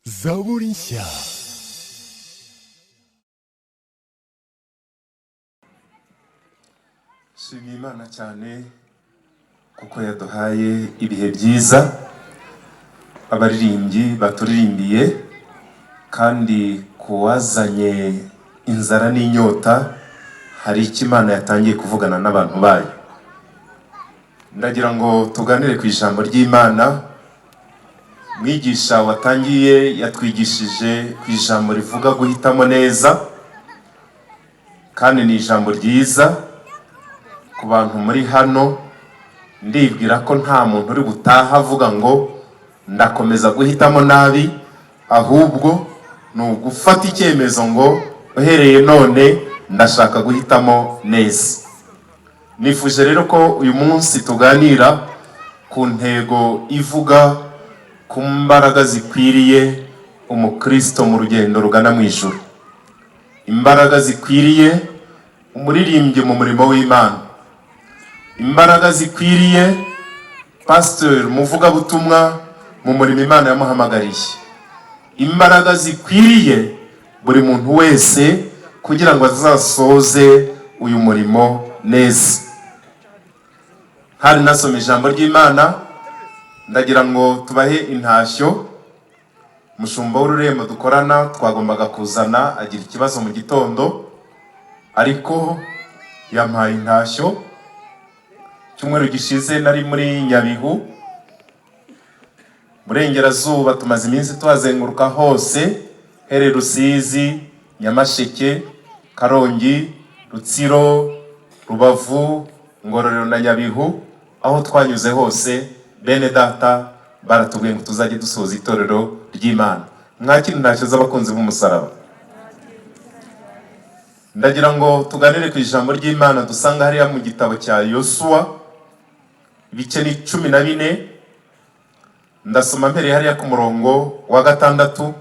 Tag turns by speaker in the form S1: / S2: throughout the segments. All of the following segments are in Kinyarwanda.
S1: Zaborinshya.
S2: Shimye Imana cyane kuko yaduhaye ibihe byiza, abaririmbyi baturirimbiye, kandi kuwazanye inzara n'inyota hari icyo Imana yatangiye kuvugana n'abantu bayo. Ndagira ngo tuganire ku ijambo ry'Imana. Mwigisha watangiye yatwigishije ku ijambo rivuga guhitamo neza, kandi ni ijambo ryiza ku bantu muri hano. Ndibwira ko nta muntu uri gutaha avuga ngo ndakomeza guhitamo nabi, ahubwo ni ugufata icyemezo ngo uhereye none ndashaka guhitamo neza. Nifuje rero ko uyu munsi tuganira ku ntego ivuga ku mbaraga zikwiriye umukristo mu rugendo rugana mu ijuru. Imbaraga zikwiriye umuririmbyi mu murimo w'Imana. Imbaraga zikwiriye pastor muvugabutumwa mu murimo Imana yamuhamagariye. Imbaraga zikwiriye buri muntu wese kugira ngo azasoze uyu murimo neza. Hari nasoma ijambo ry'Imana, ndagira ngo tubahe intashyo. Mushumba w'ururembo dukorana twagombaga kuzana agira ikibazo mu gitondo, ariko yampaye intashyo. Cyumweru gishize nari muri Nyabihu, Burengerazuba, tumaze iminsi tuhazenguruka hose, here Rusizi, Nyamasheke, Karongi, Rutsiro, Rubavu, Ngororero na Nyabihu. Aho twanyuze hose bene data baratubwiye ngo tuzajye dusoza itorero ry'Imana. Mwakira intashyo z'abakunzi b'umusaraba. Ndagira ngo tuganire ku ijambo ry'Imana dusanga hariya mu gitabo cya Yosuwa, ibice ni 14. Ndasoma mbere hariya ku murongo wa 6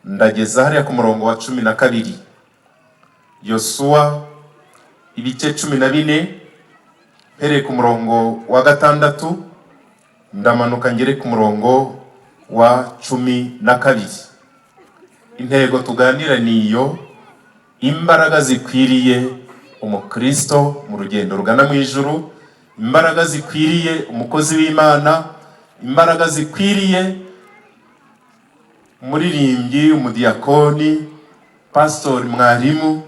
S2: ndageza hariya ku murongo wa 12. Yosuwa ibice 14 mbere ku murongo wa 6 ndamanuka ngere ku murongo wa 12. Intego tuganira niyo imbaraga zikwiriye umukristo mu rugendo rugana mu ijuru. Imbaraga zikwiriye umukozi w'Imana, imbaraga zikwiriye umuririmbyi, umudiyakoni, pastor, mwarimu,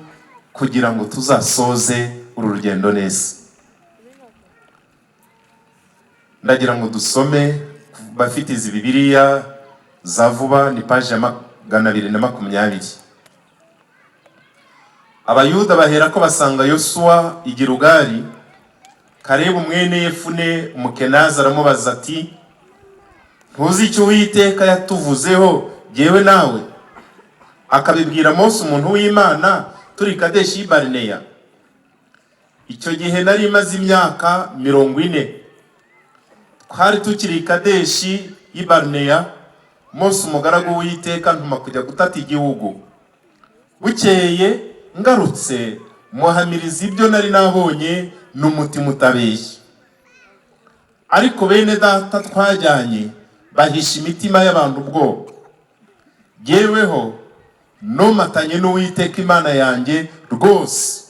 S2: kugira ngo tuzasoze uru rugendo neza. Ndagira ngo dusome bafite izi Bibiliya za vuba, ni page ya 220. Abayuda bahera ko basanga Yosuwa i Gilugali. Kalebu mwene Yefune Umukenazi aramubaza ati, ntuzi icyo Uwiteka yatuvuzeho jyewe nawe? Akabibwira Mose umuntu w'Imana turi Kadeshi y'i Barineya. Icyo gihe nari maze imyaka 40. Twari tukiri Kadeshi y'i Barineya. Mose umugaragu w'Uwiteka ntuma kujya gutata igihugu. Bukeye ngarutse muhamiriza ibyo nari nabonye n'umutima utabeshya. Ariko bene data twajyanye bahisha imitima y'abantu ubwoba. Jyeweho nomatanye n'Uwiteka Imana yanjye rwose.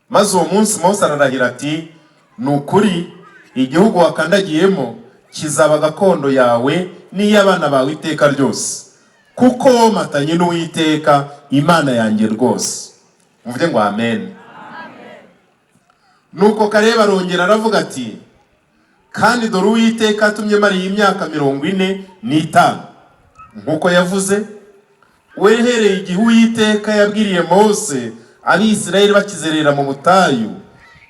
S2: Maze uwo munsi Mose ararahira ati, ni ukuri igihugu wakandagiyemo kizaba gakondo yawe n'iy'abana bawe iteka ryose, kuko womatanye n'Uwiteka Imana yanjye rwose. Muvuge ngo amen. Nuko Kalebu arongera aravuga ati, kandi dore Uwiteka atumye mariye imyaka 45 nkuko yavuze. Wehereye igihe Uwiteka yabwiriye Mose Abisirayeli bakizerera mu butayu,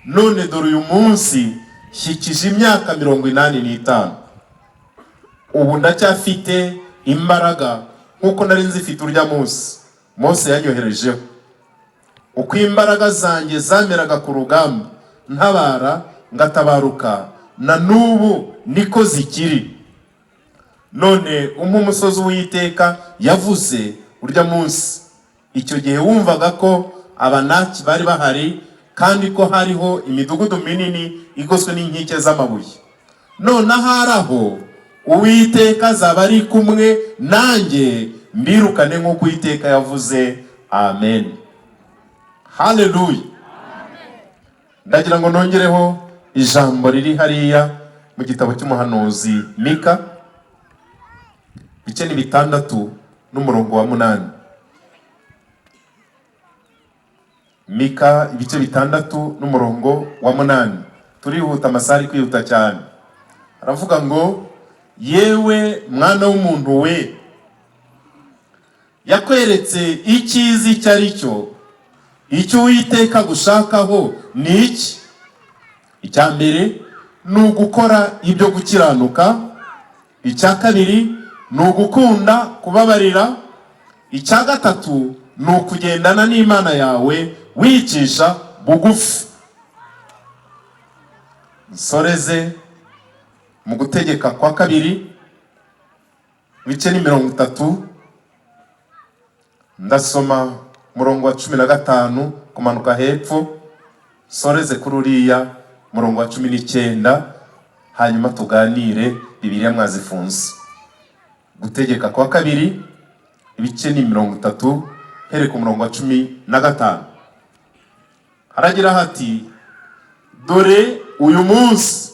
S2: none dore uyu munsi shyikije imyaka 85. Ubu ndacyafite imbaraga nkuko nari nzifite urya munsi Mose yanyoherejeho. Uko imbaraga zanjye zameraga ku rugamba ntabara ngatabaruka, na n'ubu niko zikiri. None umusozi Uwiteka yavuze urya munsi, icyo gihe wumvaga ko Abanaki bari bahari, kandi ko hariho imidugudu minini igoswe n'inkike z'amabuye. None ahari aho Uwiteka azaba ari kumwe nanjye, mbirukane nk'uko Uwiteka yavuze. Amen. Haleluya. Ndagira ngo nongereho ijambo riri hariya mu gitabo cy'umuhanuzi Mika, ibice ni 6 n'umurongo wa 8. Mika ibice 6 n'umurongo wa 8. Turihuta, amasari kwihuta cyane. Aravuga ngo, yewe mwana w'umuntu we, yakweretse icyiza icyo ari cyo. Icyo Uwiteka gushakaho ni iki? Icya mbere ni ugukora ibyo gukiranuka. Icya kabiri ni ugukunda kubabarira. Icya gatatu ni ukugendana n'Imana yawe wicisha bugufi. Nsoreze mu gutegeka kwa 2 ibice ni 30. Ndasoma murongo wa 15 kumanuka hepfo, soreze kuri uriya murongo wa 19, hanyuma tuganire Bibiliya mwazifunze. Gutegeka kwa 2 ibice ni 30 here ku murongo wa 15. Haragira hati, dore uyu munsi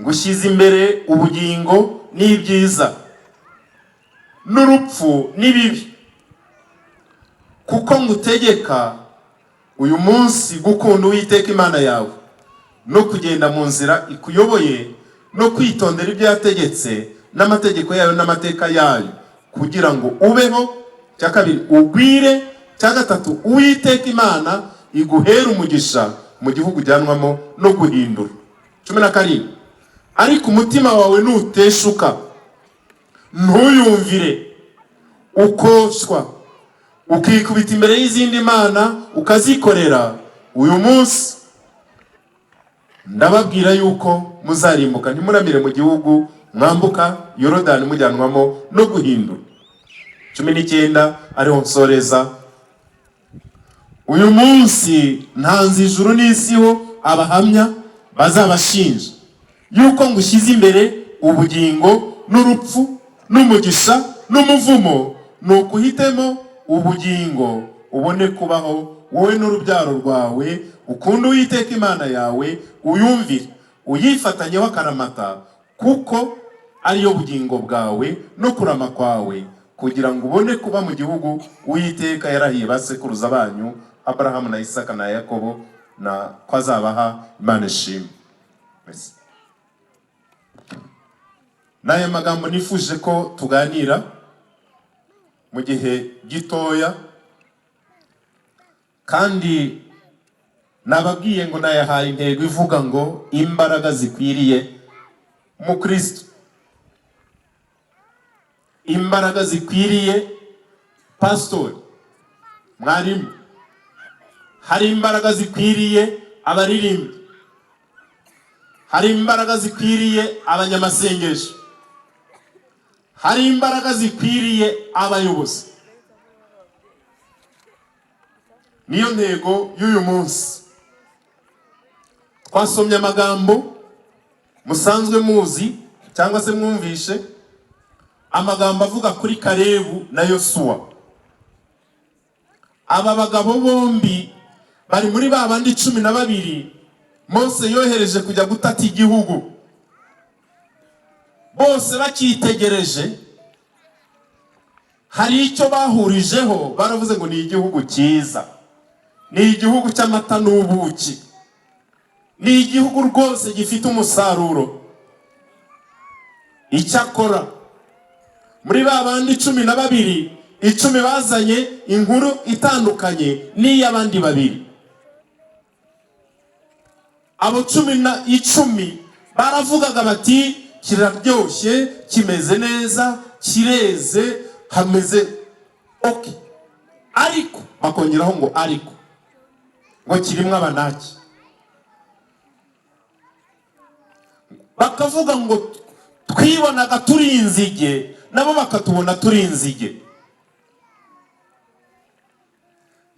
S2: ngushyize imbere ubugingo n'ibyiza n'urupfu n'ibibi, kuko ngutegeka uyu munsi gukunda Uwiteka Imana yawe, no kugenda mu nzira ikuyoboye, no kwitondera ibyo yategetse n'amategeko yayo n'amateka yayo, kugira ngo ubeho. Cya kabiri, ugwire. Cya gatatu, Uwiteka Imana iguhera umugisha mu gihugu ujyanwamo no guhindura. 12. Ariko umutima wawe nuteshuka, ntuyumvire, ukoshwa, ukikubita imbere y'izindi mana ukazikorera, uyu munsi ndababwira yuko muzarimbuka, ntimuramire mu gihugu mwambuka Yorodani mujyanwamo no guhindura. 19 ariho nsoreza. Uyu munsi ntanze ijuru n'isiho abahamya bazabashinja yuko ngushyize imbere ubugingo n'urupfu n'umugisha n'umuvumo, nuko uhitemo ubugingo ubone kubaho wowe n'urubyaro rwawe, ukunda Uwiteka Imana yawe, uyumvire, uyifatanyeho akaramata, kuko ariyo bugingo bwawe no kurama kwawe, kugira ngo ubone kuba mu gihugu Uwiteka yarahiye basekuruza banyu Abrahamu na Isaka na Yakobo, na kwazabaha. Imana ishimwe. N'aya magambo nifuje ko tuganira mu gihe gitoya, kandi nababwiye ngo nayahaye intego ivuga ngo imbaraga zikwiriye mu Kristo. Imbaraga zikwiriye pastori, mwarimu. Hari imbaraga zikwiriye abaririmbi, hari imbaraga zikwiriye abanyamasengesho, hari imbaraga zikwiriye abayobozi. Niyo ntego y'uyu munsi. Twasomye amagambo musanzwe muzi cyangwa se mwumvishe, amagambo avuga kuri Kalebu na Yosuwa. Aba bagabo bombi bari muri babandi 12 Mose yohereje kujya gutata igihugu. Bose bakitegereje, hari icyo bahurijeho, baravuze ngo ni igihugu cyiza, ni igihugu cy'amata n'ubuki, ni igihugu rwose gifite umusaruro. Icyakora muri babandi 12, 10 bazanye inkuru itandukanye n'iy'abandi 2. Abo 10 baravugaga bati, kiraryoshye, kimeze neza, kireze, hameze okay. Ariko bakongeraho ngo ariko, ngo kirimo abanaki. Bakavuga ngo twibonaga turi inzige, nabo bakatubona turi inzige.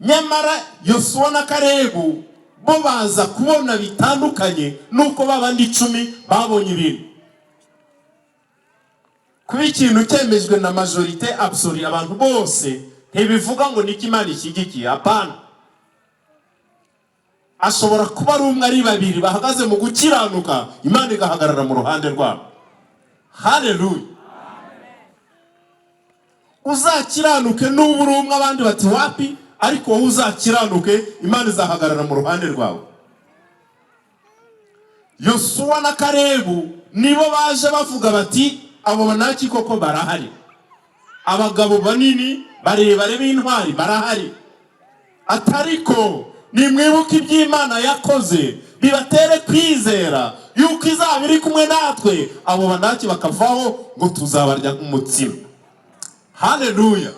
S2: Nyamara Yosuwa na Kalebu bo baza kubona bitandukanye nuko babandi 10 babonye ibintu. kuba ikintu cyemejwe na majorite absolue abantu bose ntibivuga ngo niki Imana ishyigikiye. Apana, ashobora kuba ari umwe ari babiri bahagaze mu gukiranuka, Imana igahagarara mu ruhande rwabo. Haleluya. Uzakiranuke n'ubu uri umwe abandi bati wapi, ariko wowe uzakiranuke Imana izahagarara mu ruhande rwawe. Yosuwa na Kalebu nibo baje bavuga bati abo banaki koko barahari, abagabo banini barebare b'intwari barahari, atariko nimwibuke iby'Imana yakoze bibatere kwizera yuko izaba iri kumwe natwe, abo banaki bakavaho ngo tuzabarya umutsima. Haleluya.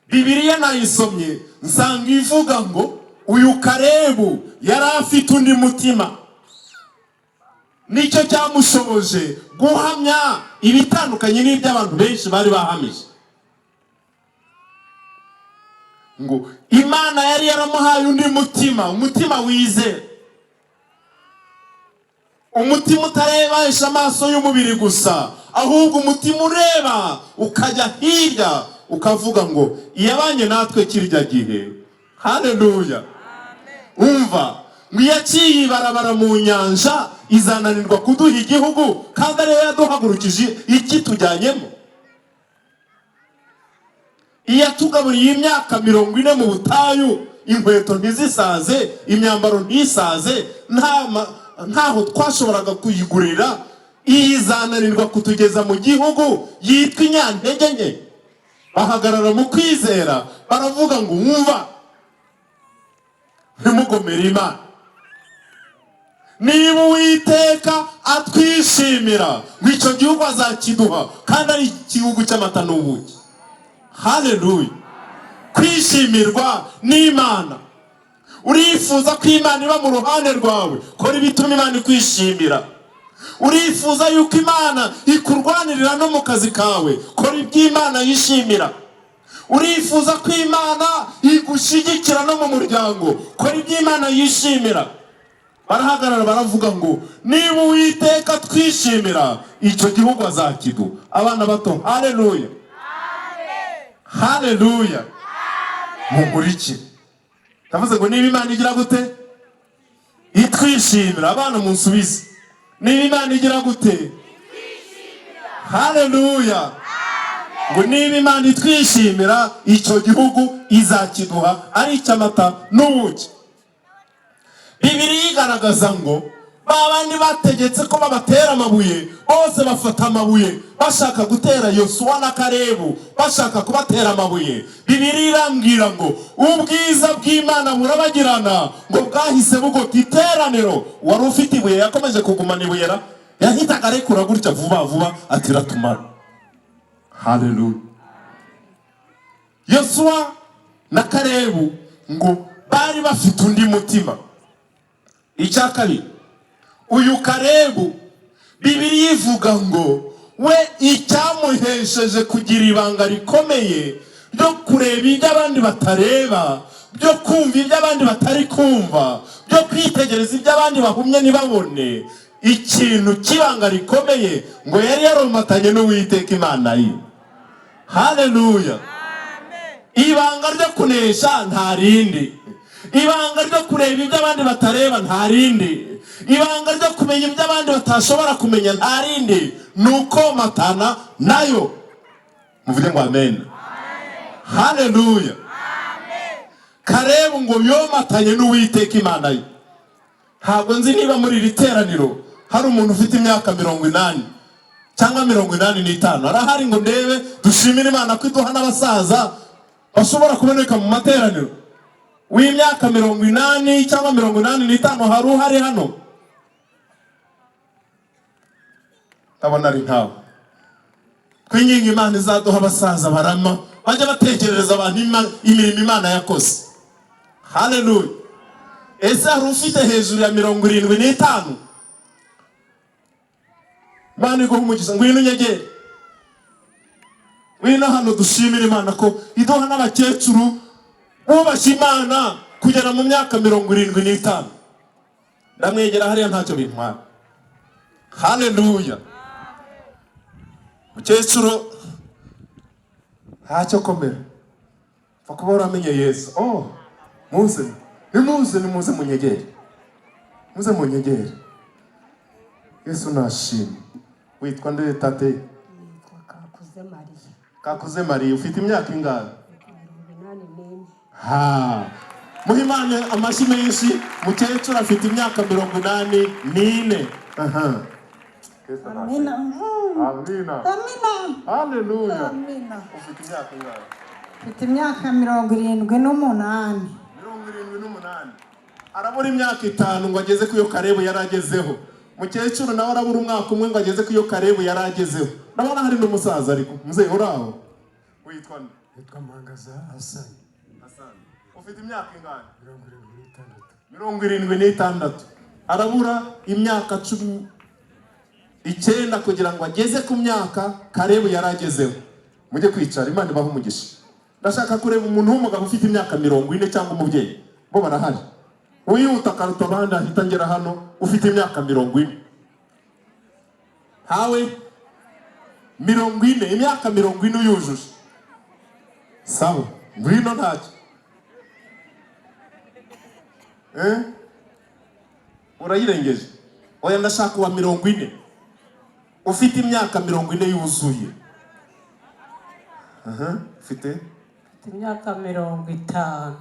S2: Bibiliya nayisomye nsanga ivuga ngo uyu Kalebu yari afite undi mutima, nicyo cyamushoboje guhamya ibitandukanye n'iby'abantu benshi bari bahamije. Ngo Imana yari yaramuhaye undi mutima, umutima wizera, umutima utarebesha amaso y'umubiri gusa, ahubwo umutima ureba ukajya hirya ukavuga ngo iyabanye natwe kirya gihe. Haleluya. Umva, mwiyaciye ibarabara mu nyanja izananirwa kuduha igihugu, kandi ariyo yaduhagurukije iki tujyanyemo. Iyatugaburiye imyaka 40 mu butayu, inkweto ntizisaze, imyambaro ntisaze, ntaho twashoboraga kuyigurira, izananirwa kutugeza mu gihugu yitwa inyantege nke. Bahagarara mu kwizera baravuga ngo umva, ntimugomere Imana. Niba Uwiteka atwishimira ngo icyo gihugu azakiduha, kandi ari igihugu cy'amata n'ubuki. Haleluya. Kwishimirwa n'Imana. Urifuza ko Imana iba mu ruhande rwawe, kora ibituma Imana ikwishimira. Urifuza yuko Imana ikurwanirira no mu kazi kawe, kora iby'Imana yishimira. Urifuza ko Imana igushyigikira no mu muryango, kora iby'Imana yishimira. Barahagarara baravuga ngo niba Uwiteka twishimira icyo gihugu azakiduha. Abana bato, haleluya. Haleluya. Muguriki. Ndavuze ngo niba Imana igira gute? Itwishimira. Abana munsubize. Niba Imana igira gute? Haleluya. Ngo niba Imana itwishimira icyo gihugu izakiduha ari icy'amata n'ubuki. Bibiliya igaragaza ngo babandi bategetse ko babatera amabuye, bose bafata amabuye bashaka gutera Yosuwa na Kalebu, bashaka kubatera amabuye. Bibiliya irambwira ngo ubwiza bw'Imana burabagirana, ngo bwahise bugota iteraniro. Wari ufite ibuye yakomeje kugumana ibuye, yahitaga arekura gutya vuba vuba ati ratumara. Haleluya. Yosuwa na Kalebu ngo bari bafite undi mutima. Icya kabiri, uyu Kalebu Bibiliya ivuga ngo we icyamuhesheje kugira ibanga rikomeye byo kureba ibyo abandi batareba, byo kumva ibyo abandi batari kumva, byo kwitegereza ibyo abandi bahumye ntibabone, ikintu kibanga rikomeye ngo yari yaromatanye n'Uwiteka Imana ye. Haleluya. Ibanga ryo kunesha nta rindi, ibanga ryo kureba ibyo abandi batareba nta rindi, ibanga ryo kumenya ibyo abandi batashobora kumenya nta rindi, nuko matana nayo. Muvuge ngo amen. Haleluya. Kalebu ngo yomatanye n'Uwiteka Imana ye. Ntabwo nzi niba muri iri teraniro hari umuntu ufite imyaka 80 cyangwa 85. Arahari ngo ndebe dushimire Imana ko iduha n'abasaza bashobora kuboneka mu materaniro. W'imyaka 80 cyangwa 85 hari uhari hano? Abona ari ntawe. Kwinginga Imana izaduha abasaza barama bajya batekerereza abantu imirimo Imana yakoze. Haleluya. Ese hari ufite hejuru ya 75? Imana iguha umugisha, ngwino unyegere. Ngwino hano dushimire Imana ko iduha n'abakecuru bubashye Imana kugera mu myaka 75. Ndamwegera hariya ntacyo bintwara. Haleluya. mukecuru ntacyo komera pfa kuba uramenye Yesu. muze nimuze munyegere, muze munyegere. Yesu nashimwe. Witwa nde tate?
S1: Nitwa Kakuze Maria.
S2: Kakuze Maria, ufite imyaka ingahe?
S1: 84.
S2: Muhimane amashyi menshi. Mukecuru afite imyaka 84.
S1: Amina.
S2: Amina. Haleluya.
S1: Amina.
S2: Ufite imyaka ingahe?
S1: Mfite imyaka 78.
S2: 78. Arabura imyaka 5 ngo ageze ku yo Karebu yaragezeho. Mukecuru nawe arabura umwaka umwe ngo ageze ku yo Karebu yaragezeho. Ndabona hari n'umusaza ariko muzee uraho. Witwa nde?
S3: Witwa Mangaza Hassan.
S2: Ufite imyaka ingahe? 76. Arabura imyaka 19 kugira ngo ageze ku myaka Karebu yaragezeho. Mujye kwicara, Imana ibahe umugisha. Ndashaka kureba umuntu w'umugabo ufite imyaka 40 cyangwa umubyeyi. Bo barahari. Uyihuta karuta abandi ahita ngera hano ufite imyaka 40. Hawe 40, imyaka 40 uyujuje. Sawa, ngwino ntacyo. Urayirengeje. Oya ndashaka wa 40. Ufite imyaka 40 yuzuye. Ufite
S4: imyaka 50.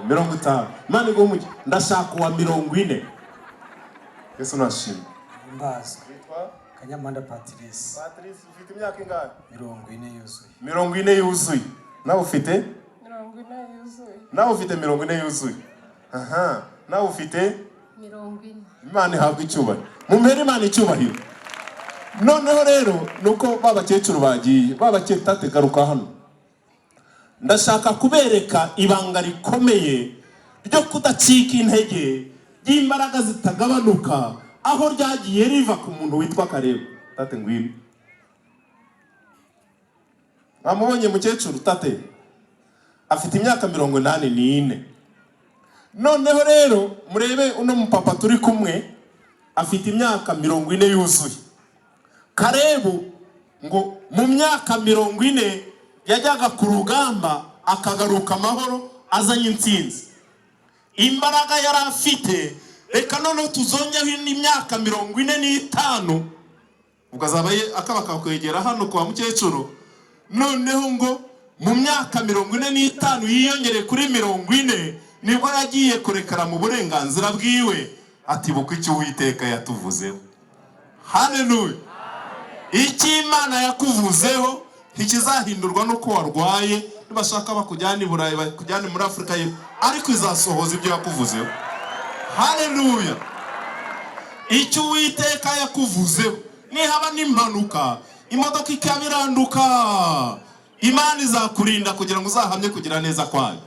S2: 50. Mani go muke ndashaka wa 40. Yesu nashimwe.
S3: Mbaza. Witwa Kanyamanda Patrice.
S2: Patrice ufite imyaka ingahe?
S3: 40 yuzuye.
S2: 40 yuzuye. Nawe ufite?
S4: 40 yuzuye.
S2: Nawe ufite 40 yuzuye. Nawe ufite?
S4: 40.
S2: Imana ihabwa icyubahiro. Mumpere Imana icyubahiro. Noneho rero nuko babakecuru bagiye, babaketate garuka hano. Ndashaka kubereka ibanga rikomeye ryo kudacika intege, ry'imbaraga zitagabanuka, aho ryagiye riva ku muntu witwa Karebu. Tate ngwino. Amubonye mukecuru tate afite imyaka 84. Noneho rero murebe uno mupapa turi kumwe afite imyaka 40 yuzuye. Karebu ngo mu myaka 40 yajyaga ku rugamba akagaruka amahoro azanye intsinzi. Imbaraga yari afite reka none tuzongeho imyaka 45 ugazabaye akabaka kwegera hano kwa mukecuru. Noneho ngo mu myaka 45 yiyongere kuri 40 nibwo yagiye kurekera mu burenganzira bwiwe ati buko icyo Uwiteka yatuvuzeho. Haleluya. Iki Imana yakuvuzeho ntikizahindurwa nuko warwaye, nibashaka bakujyana i Burayi bakujyana muri Afrika ye, ariko izasohoza ibyo yakuvuzeho. Haleluya. Icyo Uwiteka yakuvuzeho nihaba n'impanuka imodoka ikabiranduka, Imana izakurinda kugira ngo uzahamye kugira neza kwayo.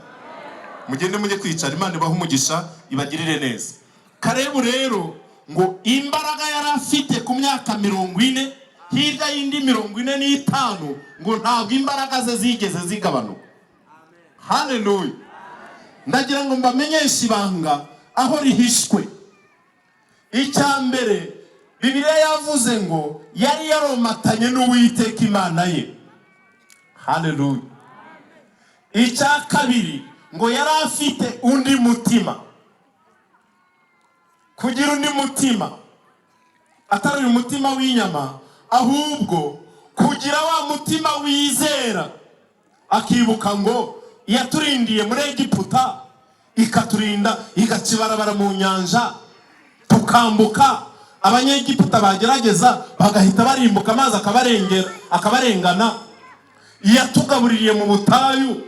S2: Mugende mujye kwicara, Imana ibahe umugisha ibagirire neza. Karebu rero ngo imbaraga yari afite ku myaka 40 hirya y'indi 45 ngo ntabwo imbaraga ze zigeze zigabanuka. Haleluya. Ndagira ngo mbamenyeshe ibanga aho rihishwe. Icyambere Bibiliya yavuze ngo yari yaromatanye n'Uwiteka Imana ye. Haleluya. Icya kabiri ngo yari afite undi mutima. Kugira undi mutima atari umutima w'inyama, ahubwo kugira wa mutima wizera, akibuka ngo yaturindiye muri Egiputa, ikaturinda igacibarabara mu nyanja tukambuka, abanyegiputa bagerageza bagahita barimbuka amazi akabarengana. Yatugabuririye mu butayu,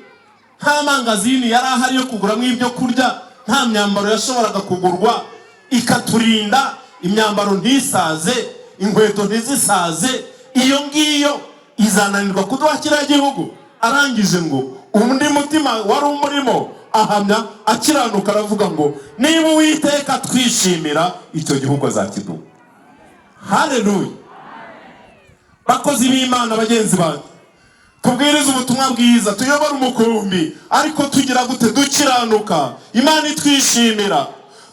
S2: nta mangazini yari ahari yo kuguramo ibyo kurya, nta myambaro yashoboraga kugurwa, ikaturinda imyambaro ntisaze, inkweto ntizisaze. Iyo ngiyo izananirwa kuduha kiriya gihugu. Arangije ngo undi mutima wari umurimo ahamya akiranuka, aravuga ngo niba Uwiteka twishimira icyo gihugu azakiduha. Haleluya. Bakozi b'Imana bagenzi banjye, tubwiriza ubutumwa bwiza, tuyobora umukumbi, ariko tugira gute? Dukiranuka, Imana itwishimira.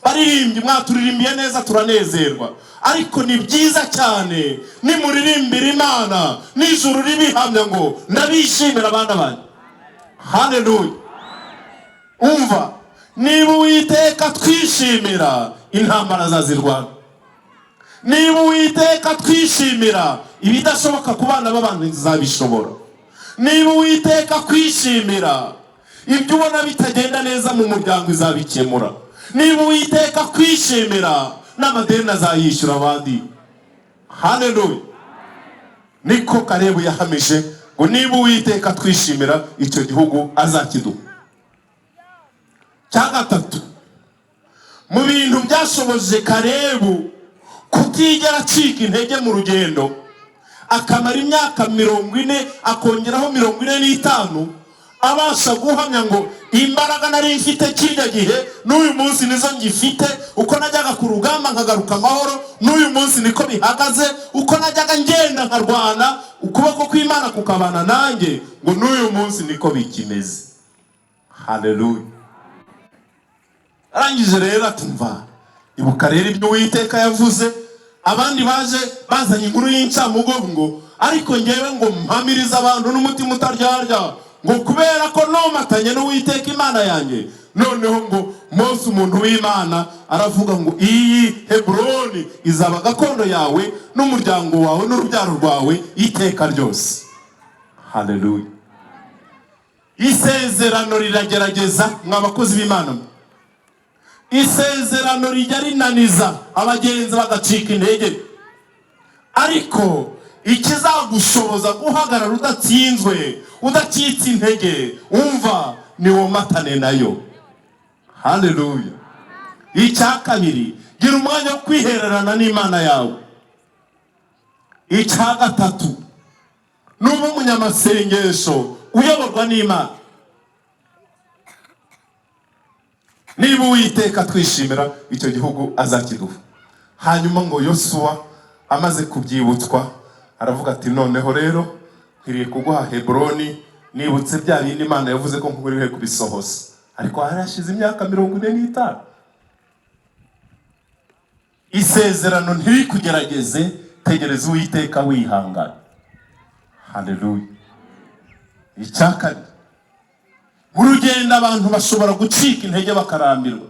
S2: Baririmbye mwaturirimbiye neza turanezerwa, ariko ni byiza cyane nimuririmbira Imana n'ijuru ribihamya ngo ndabishimira abana banyu. Haleluya. Umva, niba Uwiteka twishimira, intambara zazirwana. Niba Uwiteka twishimira, ibidashoboka ku bana b'abantu bizabishobora. Niba Uwiteka kwishimira, ibyo ubona bitagenda neza mu muryango izabikemura. Niba Uwiteka kwishimira, n'amadeni azayishyura abandi. Haleluya. Niko Kalebu yahamije ngo niba Uwiteka twishimira, icyo gihugu azakiduha. Cya gatatu, mu bintu byashoboje Kalebu kutigera acika intege mu rugendo, akamara imyaka 40 akongeraho 45, abasha guhamya ngo imbaraga nari mfite kirya gihe n'uyu munsi nizo ngifite. Uko najyaga ku rugamba nkagaruka amahoro, n'uyu munsi niko bihagaze. Uko najyaga ngenda nkarwana, ukuboko kw'Imana kukabana nanjye, ngo n'uyu munsi niko bikimeze. Haleluya. Arangije rero atumva, ibuka rero ibyo Uwiteka yavuze. Abandi baje bazanye inkuru y'incamugongo ngo ariko ngewe ngo mpamiriza abantu n'umutima utaryarya, ngo kubera ko nomatanye n'Uwiteka Imana yanjye. Noneho ngo Mose umuntu w'Imana aravuga ngo iyi Heburoni izaba gakondo yawe n'umuryango wawe n'urubyaro rwawe iteka ryose. Haleluya. Isezerano riragerageza mwabakozi b'Imana. Isezerano rijya rinaniza abagenzi bagacika intege, ariko ikizagushoboza guhagarara udatsinzwe, udacitse intege, umva, ni womatane nayo. Haleluya. Icya kabiri, gira umwanya wo kwihererana n'Imana yawe. Icya gatatu, nuba umunyamasengesho uyoborwa n'Imana. Niba Uwiteka twishimira, icyo gihugu azakiduha. Hanyuma ngo Yosuwa amaze kubyibutswa aravuga ati noneho rero nkwiriye kuguha Heburoni, nibutse bya bindi Imana yavuze ko nkwiriye kubisohoza. Ariko harashize imyaka 45. Isezerano ntiri kugerageze, tegereza Uwiteka wihangana. Haleluya. Icya kabiri, mu rugendo abantu bashobora gucika intege bakarambirwa.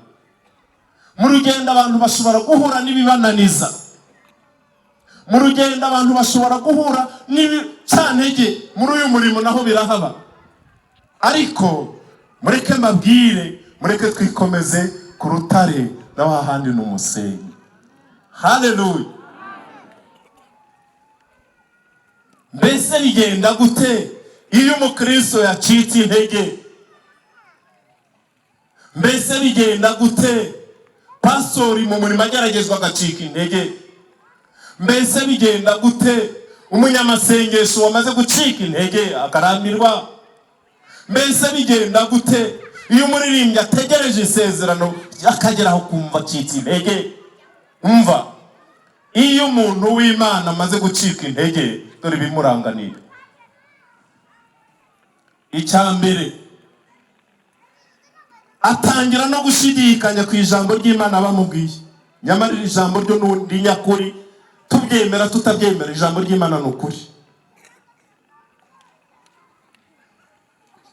S2: Mu rugendo abantu bashobora guhura n'ibibananiza. Mu rugendo abantu bashobora guhura n'ibicantege. Muri uyu murimo naho birahaba. Ariko mureke mbabwire, mureke twikomeze ku rutare, naho ahandi ni umusenyi. Haleluya. Mbese bigenda gute iyo umukristo yacitse intege? Mbese bigenda gute pastori mu murimo ageragezwa agacika intege? Mbese bigenda gute umunyamasengesho wamaze gucika intege akarambirwa? Mbese bigenda gute iyo umuririmbyi ategereje isezerano akageraho kumva acitse intege? Umva, iyo umuntu w'Imana amaze gucika intege, dore bimuranganira. Icya mbere, atangira no gushidikanya ku ijambo ry'Imana bamubwiye. Nyamara iri jambo ryo n'undi nyakuri, tubyemera tutabyemera, ijambo ry'Imana ni ukuri.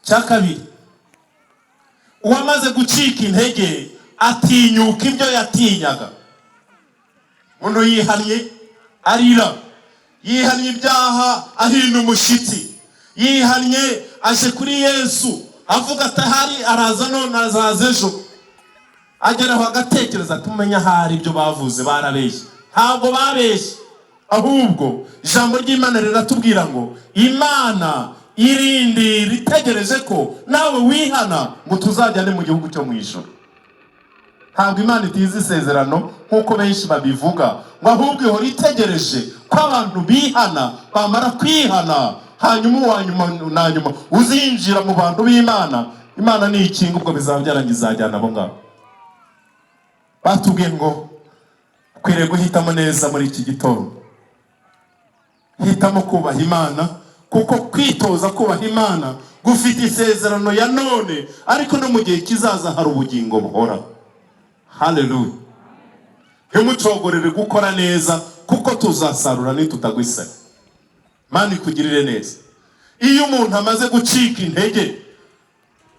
S2: Cya kabiri, uwamaze gucika intege atinyuka ibyo yatinyaga. Umuntu yihannye arira, yihannye ibyaha ahinda umushyitsi, yihannye aje kuri Yesu avuga ati ahari araza none azaza ejo. Ageraho agatekereza tumenya ahari ibyo bavuze barabeshye. Ntabwo babeshye, ahubwo ijambo ry'Imana riratubwira ngo Imana irindi ritegereje ko nawe wihana ngo tuzajyane mu gihugu cyo mu ijuru. Ntabwo Imana itiza isezerano nk'uko benshi babivuga, ngo ahubwo ihora itegereje ko abantu bihana, bamara kwihana hanyuma uwanyuma na nyuma uzinjira mu bantu b'Imana. Imana ni ikinga, ubwo bizaba byarangiza izajyana abo ngabo. Batubwiye ngo ukwiriye guhitamo neza muri iki gitondo. Hitamo kubaha Imana, kuko kwitoza kubaha Imana gufite isezerano ya none, ariko no mu gihe kizaza hari ubugingo buhora. Haleluya. ntimucogorere gukora neza kuko tuzasarura nitutagwisana. Mana ikugirire neza. Iyo umuntu amaze gucika intege,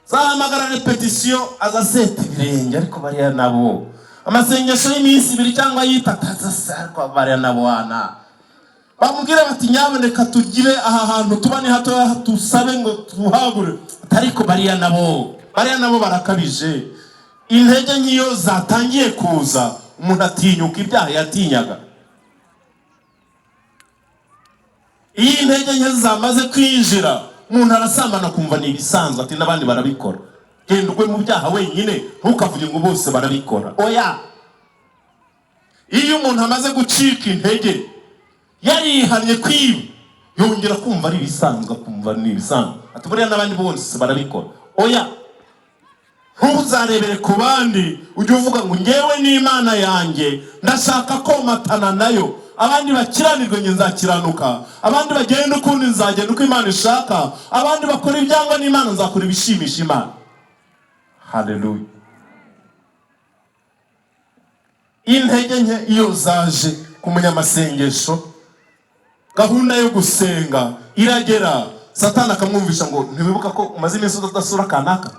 S2: zahamagara repetition azaseta ibirenge, ariko bariya nabo amasengesho y'iminsi 2 cyangwa yitataza sarwa bariya nabo wana bamubwira bati nyaboneka tugire aha hantu tubane hato tusabe ngo tuhagure, ariko bariya nabo barakabije. Intege nkiyo zatangiye kuza, umuntu atinyuka ibyaha yatinyaga. Iyi intege nke zamaze kwinjira, umuntu arasambana kumva ni ibisanzwe, ati nabandi barabikora. Genda ugwe mu byaha wenyine, ntukavuge ngo bose barabikora. Oya, iyo umuntu amaze gucika intege, yarihanye kwiba, yongera kumva ari ibisanzwe, kumva ni ibisanzwe, ati buriya nabandi bose barabikora. Oya, ntuzarebere ku bandi ujye uvuga ngo ngewe n'Imana yanjye ndashaka komatana nayo, abandi bakiranirwe nge nzakiranuka, abandi bagenda ukundi nzagenda uko Imana ishaka, abandi bakora ibyangwa n'Imana nzakora ibishimisha Imana. Haleluya. Intege nke iyo zaje ku munyamasengesho, gahunda yo gusenga iragera, Satani akamwumvisha ngo ntibibuka ko umaze iminsi udasura kanaka,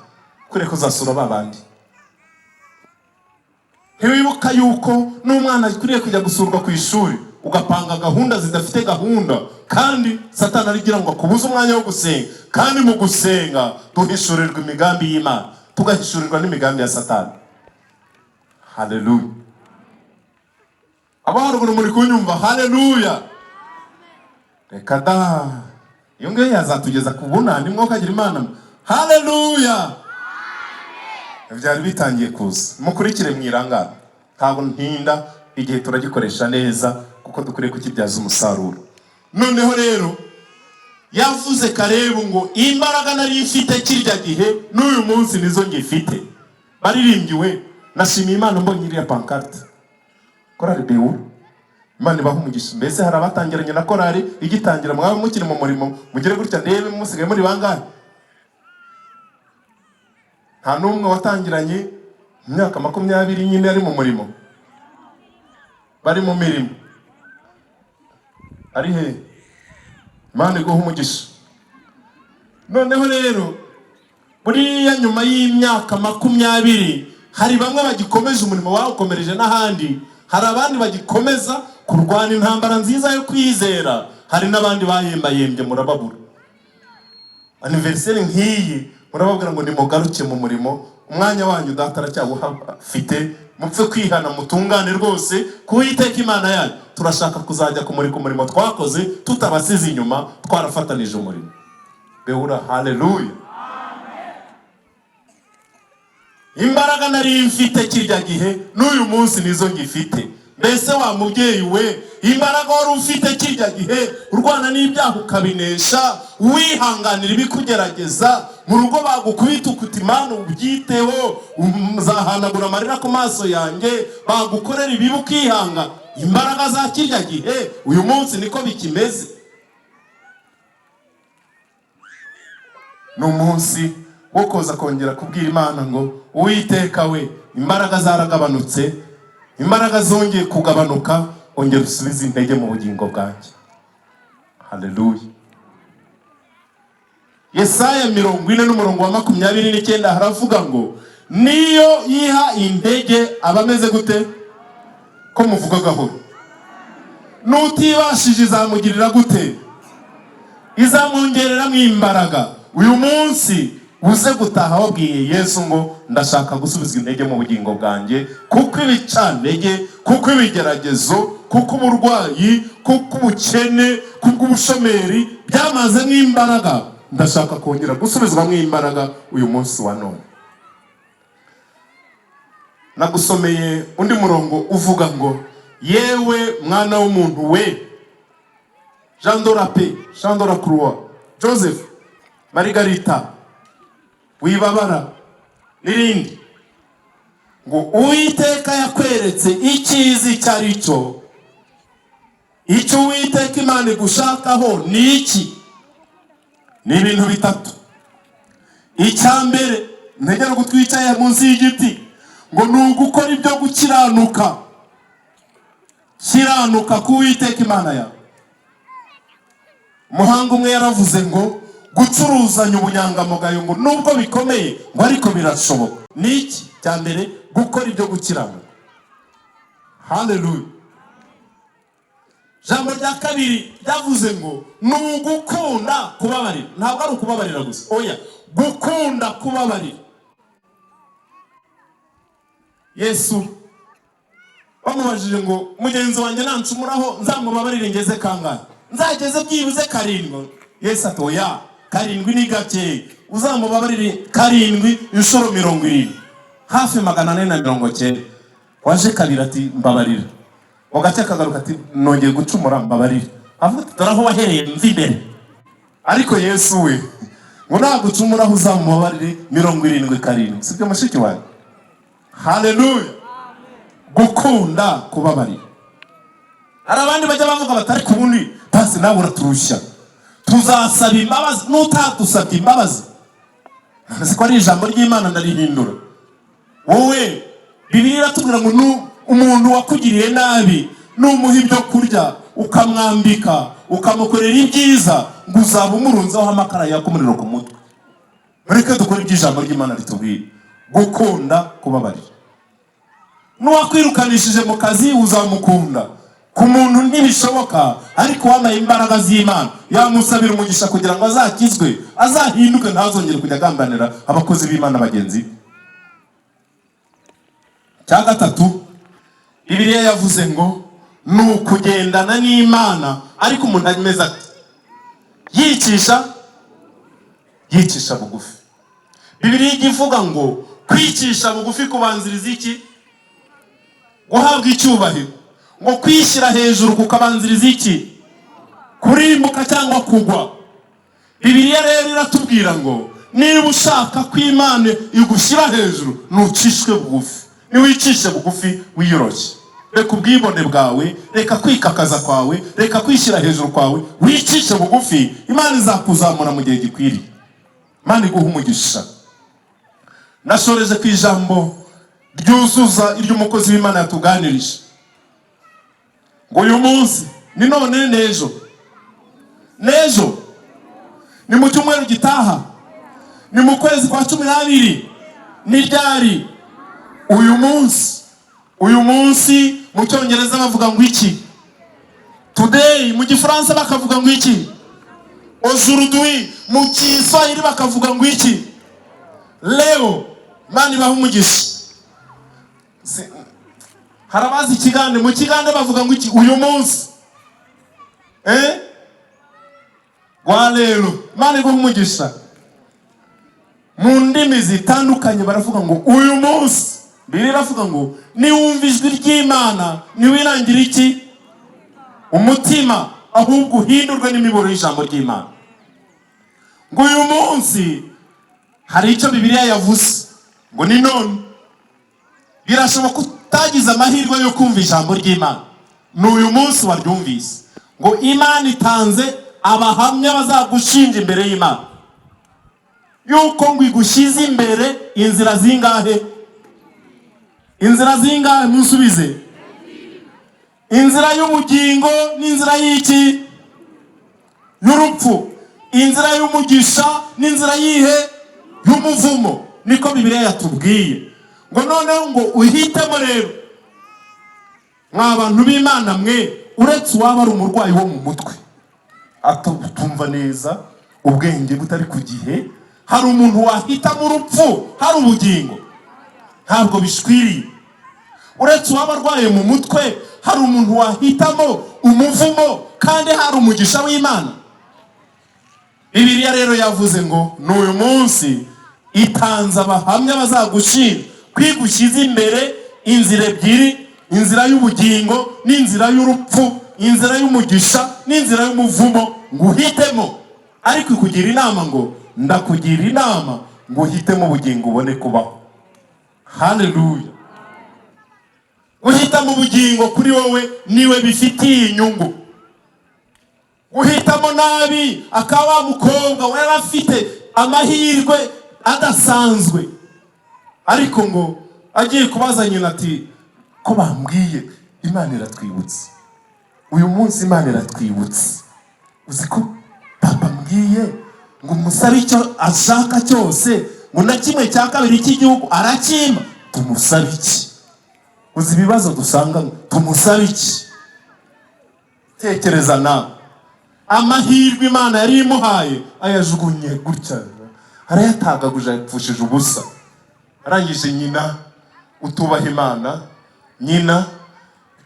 S2: kureko uzasura babandi. Ntiwibuka yuko n'umwana akuriye kujya gusurwa ku ishuri, ugapanga gahunda zidafite gahunda, kandi Satani arigira ngo akubuze umwanya wo gusenga. Kandi mu gusenga duhishurirwa imigambi y'Imana, tugahishurirwa n'imigambi ya Satani. Haleluya. Abaharuguru muri kunyumva? Haleluya. Reka da, iyo ngiyo yazatugeza ku bunani mwokagira Imana. Haleluya. Byari bitangiye kuza, mukurikire mwirangara. Ntabwo ntinda, igihe turagikoresha neza kuko dukwiye kukibyaza umusaruro. Noneho rero yavuze Kalebu ngo imbaraga nari mfite kirya gihe n'uyu munsi nizo ngifite. Baririmbiwe, nashimiye Imana mbonye iriya pancarte. Korali Bewu, Imana ibaha umugisha. Mbese hari abatangiranye na korali igitangira, mwabe mukiri mu murimo, mugire gutya ndebe musigaye muri bangahe? Nta n'umwe watangiranye imyaka 20 nyine ari mu murimo, bari mu mirimo. Ari he? Imana iguha umugisha. Noneho rero buriya nyuma y'imyaka 20 hari bamwe bagikomeje umurimo bawukomereje n'ahandi, hari abandi bagikomeza kurwana intambara nziza yo kwizera, hari n'abandi bayembayembye murababura. Anniversaire nk'iyi murababwira ngo nimugaruke mu murimo, umwanya wanyu data aracyawufite, mupfe kwihana mutungane rwose kuwiteka Imana yanyu. Turashaka kuzajya kumurika umurimo twakoze tutabasize inyuma, twarafatanije umurimo. Beura. Haleluya. Imbaraga nari mfite kirya gihe n'uyu munsi nizo ngifite. Mbese wa mubyeyi we, imbaraga wari ufite kirya gihe urwana n'ibyaha ukabinesha, wihanganira ibikugerageza, mu rugo bagukubita ukuti Imana ubyiteho, uzahanagura amarira ku maso yanjye, bagukorera ibibi ukihanga. Imbaraga za kirya gihe uyu munsi niko bikimeze. N'umunsi wo koza kongera kubwira Imana ngo Uwiteka we, imbaraga zaragabanutse, imbaraga zongeye kugabanuka, ongera usubize intege mu bugingo bwanjye. Haleluya. Yesaya 40:29 haravuga ngo niyo yiha intege abameze gute? Ko muvuga gahoro. Nutibashije izamugirira gute? Izamwongerera mu imbaraga. Uyu munsi uze gutaha wabwiye Yesu ngo ndashaka gusubizwa intege mu bugingo bwanjye, kuko ibicantege, kuko ibigeragezo, kuko uburwayi, kuko ubukene, kuko ubushomeri byamaze nk'imbaraga. Ndashaka kongera gusubizwa mu imbaraga uyu munsi wa none. Nagusomeye undi murongo uvuga ngo yewe mwana w'umuntu we, Jean de la Paix, Jean de la Croix, Joseph, Margarita, wibabara n'irindi, ngo Uwiteka yakweretse icyizi cyari cyo. Icyo Uwiteka Imana igushakaho ni iki? Ni ibintu bitatu. Icyambere, ntegera gutwicaye munsi y'igiti, ngo nugukora ibyo gukiranuka, kiranuka ku Uwiteka Imana yawe. Umuhanga umwe yaravuze ngo gucuruzanya ubunyangamugayo ngo nubwo bikomeye ngo ariko birashoboka. Niki cya mbere? Gukora ibyo gukiranuka. Haleluya. Jambo rya kabiri ryavuze ngo nugukunda kubabarira. Ntabwo ari ukubabarira gusa, oya, gukunda kubabarira. Yesu bamubajije ngo mugenzi wanjye nancumuraho nzamubabarire ngeze kangahe? Nzageze byibuze 7. Yesu ati oya, 7 ni gake, uzamubabarire 7 inshuro 70, hafi 490. Waje kabiri ati mbabarira, ugace kagaruka ati nongeye gucumura mbabarira. Avuga ati dore aho wahereye mvi imbere. Ariko Yesu we ngo nagucumuraho uzamubabarire 77. Sibyo mushiki wawe? Haleluya. Gukunda kubabarira. Hari abandi bajya bavuga batari kubundi pasi nawe uraturushya, tuzasaba imbabazi n'utadusabye imbabazi. Nzi ko ari ijambo ry'Imana ndarihindura. Wowe Bibiliya iratubwira ngo umuntu wakugiriye nabi numuha ibyo kurya ukamwambika ukamukorera ibyiza ngo uzaba umurunzaho amakara yakumuriro ku mutwe. Reka dukore iby'ijambo ry'Imana ritubwira. Gukunda kubabarira. Nuwakwirukanishije mu kazi uzamukunda. Ku muntu ntibishoboka, ariko wamaye imbaraga z'Imana yamusabira umugisha kugira ngo azakizwe, azahinduke, ntazongere kujya agambanira abakozi b'Imana bagenzi. Cya gatatu, Bibiliya yavuze ngo nukugendana n'Imana ariko umuntu ameze ati yicisha bugufi. Bibiliya ivuga ngo kwicisha bugufi kubanziriza iki? Guhabwa icyubahiro. Ngo kwishyira hejuru kukabanziriza iki? Kurimbuka cyangwa kugwa. Bibiliya rero iratubwira ngo niba ushaka ko Imana igushyira hejuru nucishwe bugufi. Niwicishe bugufi wiyoroshye. Reka ubwibone bwawe, reka kwikakaza kwawe, reka kwishyira hejuru kwawe, wicishe bugufi, Imana izakuzamura mu gihe gikwiriye. Imana iguha umugisha. Nashoreje ku ijambo ryuzuza iry'umukozi w'Imana yatuganirije. Ngo uyu munsi ni none n'ejo. N'ejo ni mu cyumweru gitaha, ni mu kwezi kwa 12, ni ryari? Uyu munsi mu cyongereza bavuga ngo iki? Today. Mu gifaransa bakavuga ngo iki? Aujourd'hui. Mu Kiswahili bakavuga ngo iki? Leo. Imana ibaha umugisha. Harabazi ikigande, mu kigande bavuga ngo iki? Uyu munsi. Wa lero. Imana ibaha umugisha. Mu ndimi zitandukanye baravuga ngo uyu munsi. Bibiliya iravuga ngo niwumva ijwi ry'Imana niwirangira iki? Umutima, ahubwo uhindurwe n'imiburo y'ijambo ry'Imana. Ngo uyu munsi hari icyo Bibiliya yavuze ngo ni none. Birashoboka utagize amahirwe yo kumva ijambo ry'Imana, n'uyu munsi waryumvise. Ngo Imana itanze abahamya bazagushinja imbere y'Imana yuko ngo igushyize imbere inzira zingahe? Inzira zingahe? Musubize. Inzira y'ubugingo n'inzira y'iki? Y'urupfu. Inzira y'umugisha n'inzira yihe? Y'umuvumo. Niko Bibiliya yatubwiye. Ngo noneho ngo uhitemo rero mw'abantu b'Imana mwe, uretse uwaba ari umurwayi wo mu mutwe atumva neza, ubwenge butari ku gihe, hari umuntu wahitamo urupfu hari ubugingo? Ntabwo bishwiriye. Uretse uwaba arwaye mu mutwe, hari umuntu wahitamo umuvumo kandi hari umugisha w'Imana? Bibiliya rero yavuze ngo n'uyu munsi itanze abahamya bazagushinja kwigushyize imbere inzira ebyiri, inzira y'ubugingo n'inzira y'urupfu, inzira y'umugisha n'inzira y'umuvumo, ngo uhitemo. Ariko ikugira inama ngo ndakugira inama ngo uhitemo ubugingo ubone kubaho. Haleluya. Guhitamo ubugingo kuri wowe niwe bifitiye inyungu. Guhitamo nabi akaba mukobwa we afite amahirwe adasanzwe, ariko ngo agiye kubaza nyina ati ko bambwiye Imana iratwibutse. Uyu munsi Imana iratwibutse. Uzi ko papa mbwiye ngo musabe icyo ashaka cyose, ngo na kimwe cya kabiri cy'igihugu arakimpa. Tumusabe iki? Uzi ibibazo dusanga, tumusabe iki? Tekereza nawe. Amahirwe Imana yari imuhaye ayajugunye gutya, arayatagaguje, yapfushije ubusa. Arangije nyina utubaha Imana, nyina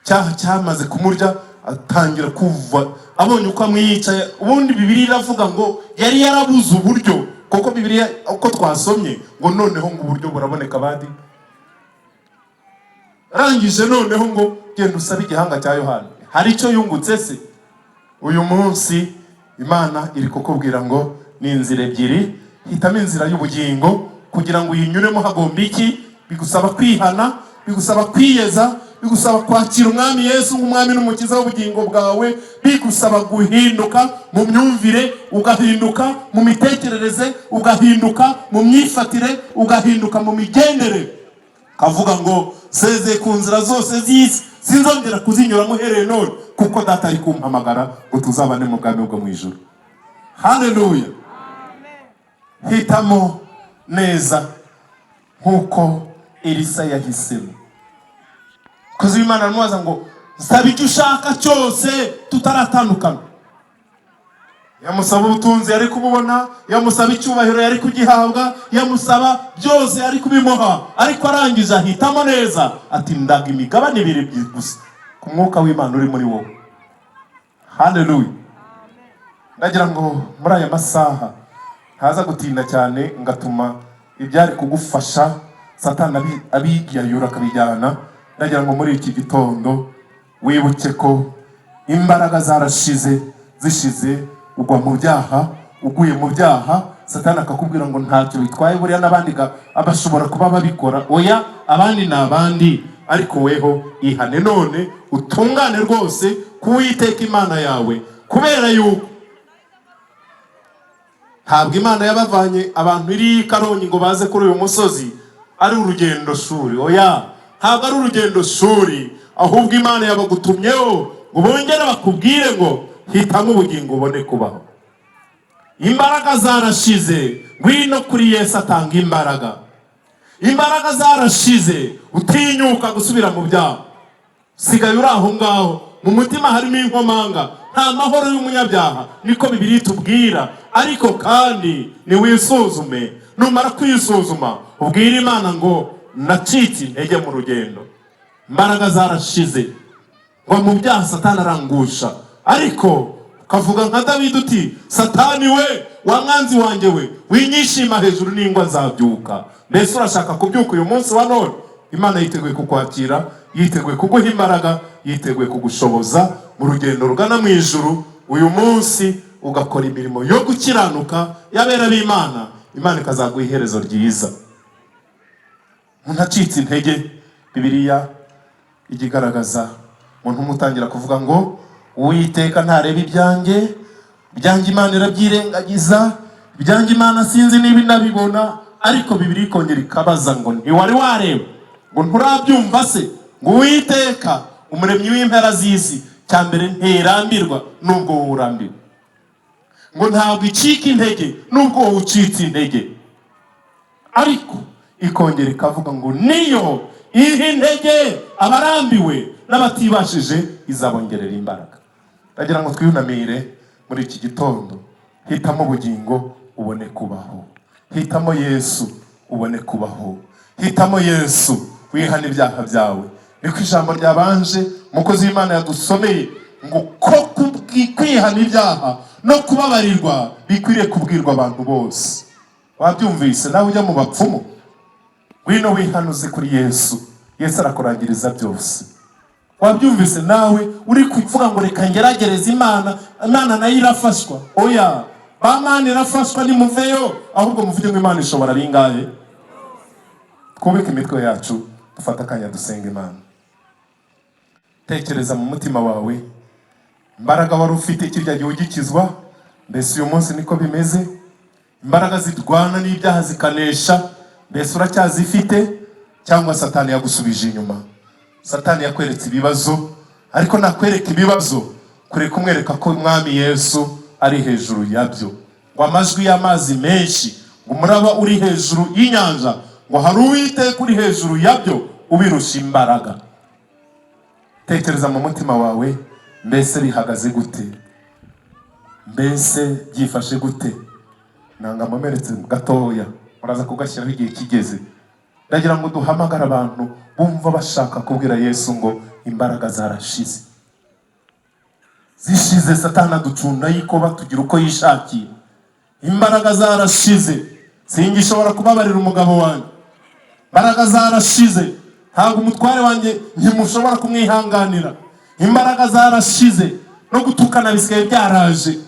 S2: cyaha cyamaze kumurya, atangira kuva, abonye uko amwicaye. Ubundi Bibiliya iravuga ngo yari yarabuze uburyo, kuko Bibiliya uko twasomye ngo noneho ngo uburyo buraboneka bandi. Arangije noneho ngo genda usabe igihanga cya Yohana. Hari icyo yungutse se? Uyu munsi Imana iri kukubwira ngo ni inzira ebyiri, hitamo inzira y'ubugingo kugira ngo uyinyuremo. Hagomba iki? Bigusaba kwihana, bigusaba kwiyeza, bigusaba kwakira Umwami Yesu nk'Umwami n'Umukiza w'ubugingo bwawe, bigusaba guhinduka mu myumvire, ugahinduka mu mitekerereze, ugahinduka mu myifatire, ugahinduka mu migendere. Kavuga ngo seze ku nzira zose z'isi sinzongera kuzinyuramo uhereye none, kuko Data ari kumpamagara ngo tuzabane mu bwami bwo mu ijuru. Haleluya. Hitamo neza nkuko Elisa yahisemo. Kozi Imana aramubaza ngo nsaba icyo ushaka cyose tutaratandukana. Yamusaba ubutunzi yari kububona, yamusaba icyubahiro yari kugihabwa, yamusaba byose yari kubimuha, ariko arangije ahitamo neza ati ndaga imigabane ibiri gusa ku mwuka w'Imana uri muri wowe. Haleluya. Ndagira ngo muri aya masaha haza gutinda cyane ngatuma ibyari kugufasha Satani abigiyayura akabijyana. Ndagira ngo muri iki gitondo wibuke ko imbaraga zarashize, zishize, ugwa mu byaha, uguye mu byaha. Satani akakubwira ngo ntacyo bitwaye, buriya n'abandi abashobora kuba babikora. Oya, abandi ni abandi, ariko weho ihane none utungane rwose kuwiteka Imana yawe, kubera yuko ntabwo Imana yabavanye abantu iri Karongi ngo baze kuri uyu musozi ari urugendo shuri. Oya, ntabwo ari urugendo shuri, ahubwo Imana yabagutumyeho ngo bongere bakubwire ngo hitamo ubugingo ubone kubaho. Imbaraga zarashize, ngwino kuri Yesu atanga imbaraga. Imbaraga zarashize, utinyuka gusubira mu byaha. Sigaye uri aho ngaho, mu mutima harimo inkomanga, nta mahoro y'umunyabyaha, niko Bibiliya itubwira. Ariko kandi niwisuzume, numara kwisuzuma ubwire Imana ngo nacitse intege mu rugendo. Imbaraga zarashize, ngo mu byaha Satani arangusha, ariko kavuga nka Dawidi uti Satani we, wa mwanzi wanjye we, winyishima hejuru n'ingwa nzabyuka. Mbese urashaka kubyuka uyu munsi wa none? Imana yiteguye kukwakira, yiteguye kuguha imbaraga, yiteguye kugushoboza mu rugendo rugana mu ijuru. Uyu munsi ugakora imirimo yo gukiranuka y'abera b'Imana, Imana ikazaguha iherezo ryiza. Ntacitse intege, Bibiliya igigaragaza umuntu umutangira kuvuga ngo Uwiteka ntareba ibyanjye, ibyanjye Imana irabyirengagiza, ibyanjye Imana sinzi niba inabibona. Ariko Bibiliya ikongera ikabaza ngo ntiwari wareba, ngo nturabyumva se, ngo Uwiteka umuremyi w'impera z'isi, cya mbere ntirambirwa nubwo wowe urambirwa, ngo ntabwo icika intege nubwo wowe ucitse intege. Ariko ikongera ikavuga ngo niyo iha intege abarambiwe n'abatibashije, izabongerera imbaraga. Ndagira ngo twiyunamire muri iki gitondo. Hitamo ubugingo ubone kubaho. Hitamo Yesu ubone kubaho. Hitamo Yesu wihana ibyaha byawe. Niko ijambo ryabanje umukozi w'Imana yadusomeye ngo ko kwihana ibyaha no kubabarirwa bikwiriye kubwirwa abantu bose. Wabyumvise nawe ujya mu bapfumu, ngwino wihanuze kuri Yesu, Yesu arakurangiriza byose. Wabyumvise nawe uri kuvuga ngo reka ngeragereza Imana, Imana nayo irafashwa. Oya, bamana irafashwa nimuveyo, ahubwo muvuge ngo Imana ishobora ringaye. Twubike imitwe yacu, dufata akanya dusenga Imana. Tekereza mu mutima wawe imbaraga wari ufite kirya gihe ugikizwa. Mbese uyu munsi niko bimeze? Imbaraga zirwana n'ibyaha zikanesha, mbese uracyazifite cyangwa Satani yagusubije inyuma? Satani yakweretse ibibazo, ariko nakwereka ibibazo kure kumwereka ko Umwami Yesu ari hejuru yabyo. Ngo amajwi y'amazi menshi, ngo umuraba uri hejuru y'inyanja, ngo hari Uwiteka uri hejuru yabyo ubirusha imbaraga. Tekereza mu mutima wawe, mbese bihagaze gute? Mbese byifashe gute? Nanga mumeretse gatoya, muraza kugashyiraho igihe kigeze. Ndagira ngo duhamagara abantu bumva bashaka kubwira Yesu ngo imbaraga zarashize. Zishize. Satani aducunda yiko batugira uko yishakiye. Imbaraga zarashize. Singishobora kubabarira umugabo wanjye. Imbaraga zarashize. Ntabwo umutware wanjye ntimushobora kumwihanganira. Imbaraga zarashize. No gutukana bisigaye byaraje.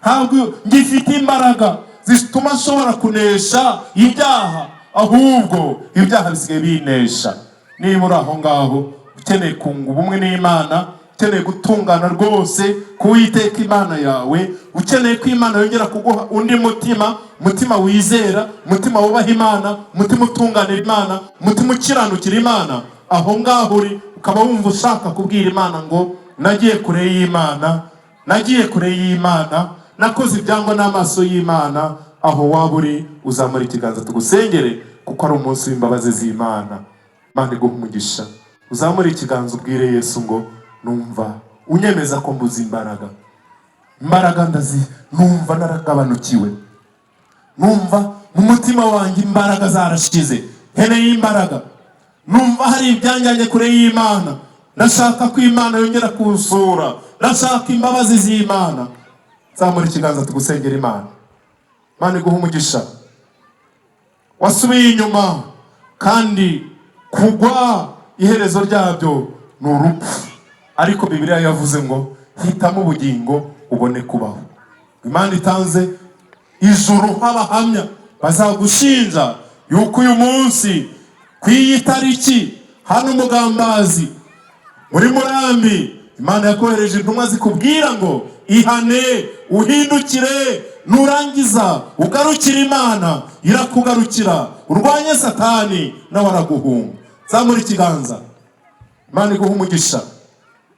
S2: Ntabwo ngifite imbaraga zituma nshobora kunesha ibyaha, ahubwo ibyaha bisigaye binesha. Niba uri aho ngaho ukeneye kunga ubumwe n'Imana, ukeneye gutungana rwose kuwiteka Imana yawe, ukeneye ko Imana yongera kuguha undi mutima wizera, mutima wubaha Imana, mutima utunganira Imana, mutima ukiranukira Imana, aho ngaho uri ukaba wumva ushaka kubwira Imana ngo nagiye kure y'Imana, nagiye kure y'Imana, nakoze ibyangwa n'amaso y'Imana, aho waba uri uzamura ikiganza tugusengere, kuko ari umunsi w'imbabazi z'Imana. Imana iguhe umugisha. Uzamura ikiganza ubwire Yesu ngo numva unyemeza ko mbuze imbaraga. Imbaraga numva naragabanukiwe. Numva mu mutima wanjye imbaraga zarashize. Nkeneye imbaraga. Numva hari ibyanjyanye kure y'Imana. Ndashaka ko Imana yongera kunsura. Ndashaka imbabazi z'Imana. Zamura ikiganza tugusengera Imana. Imana iguhe umugisha. Wasubiye inyuma kandi kugwa iherezo ryabyo ni urupfu, ariko Bibiliya yavuze ngo hitamo ubugingo ubone kubaho. Imana itanze ijuru nk'abahamya bazagushinja yuko uyu munsi ku iyi tariki hano Mugambazi muri Murambi Imana yakohereje intumwa zikubwira ngo ihane uhindukire, nurangiza ugarukira Imana irakugarukira, urwanye Satani nawe araguhunga. Zamura ikiganza. Imana iguhe umugisha.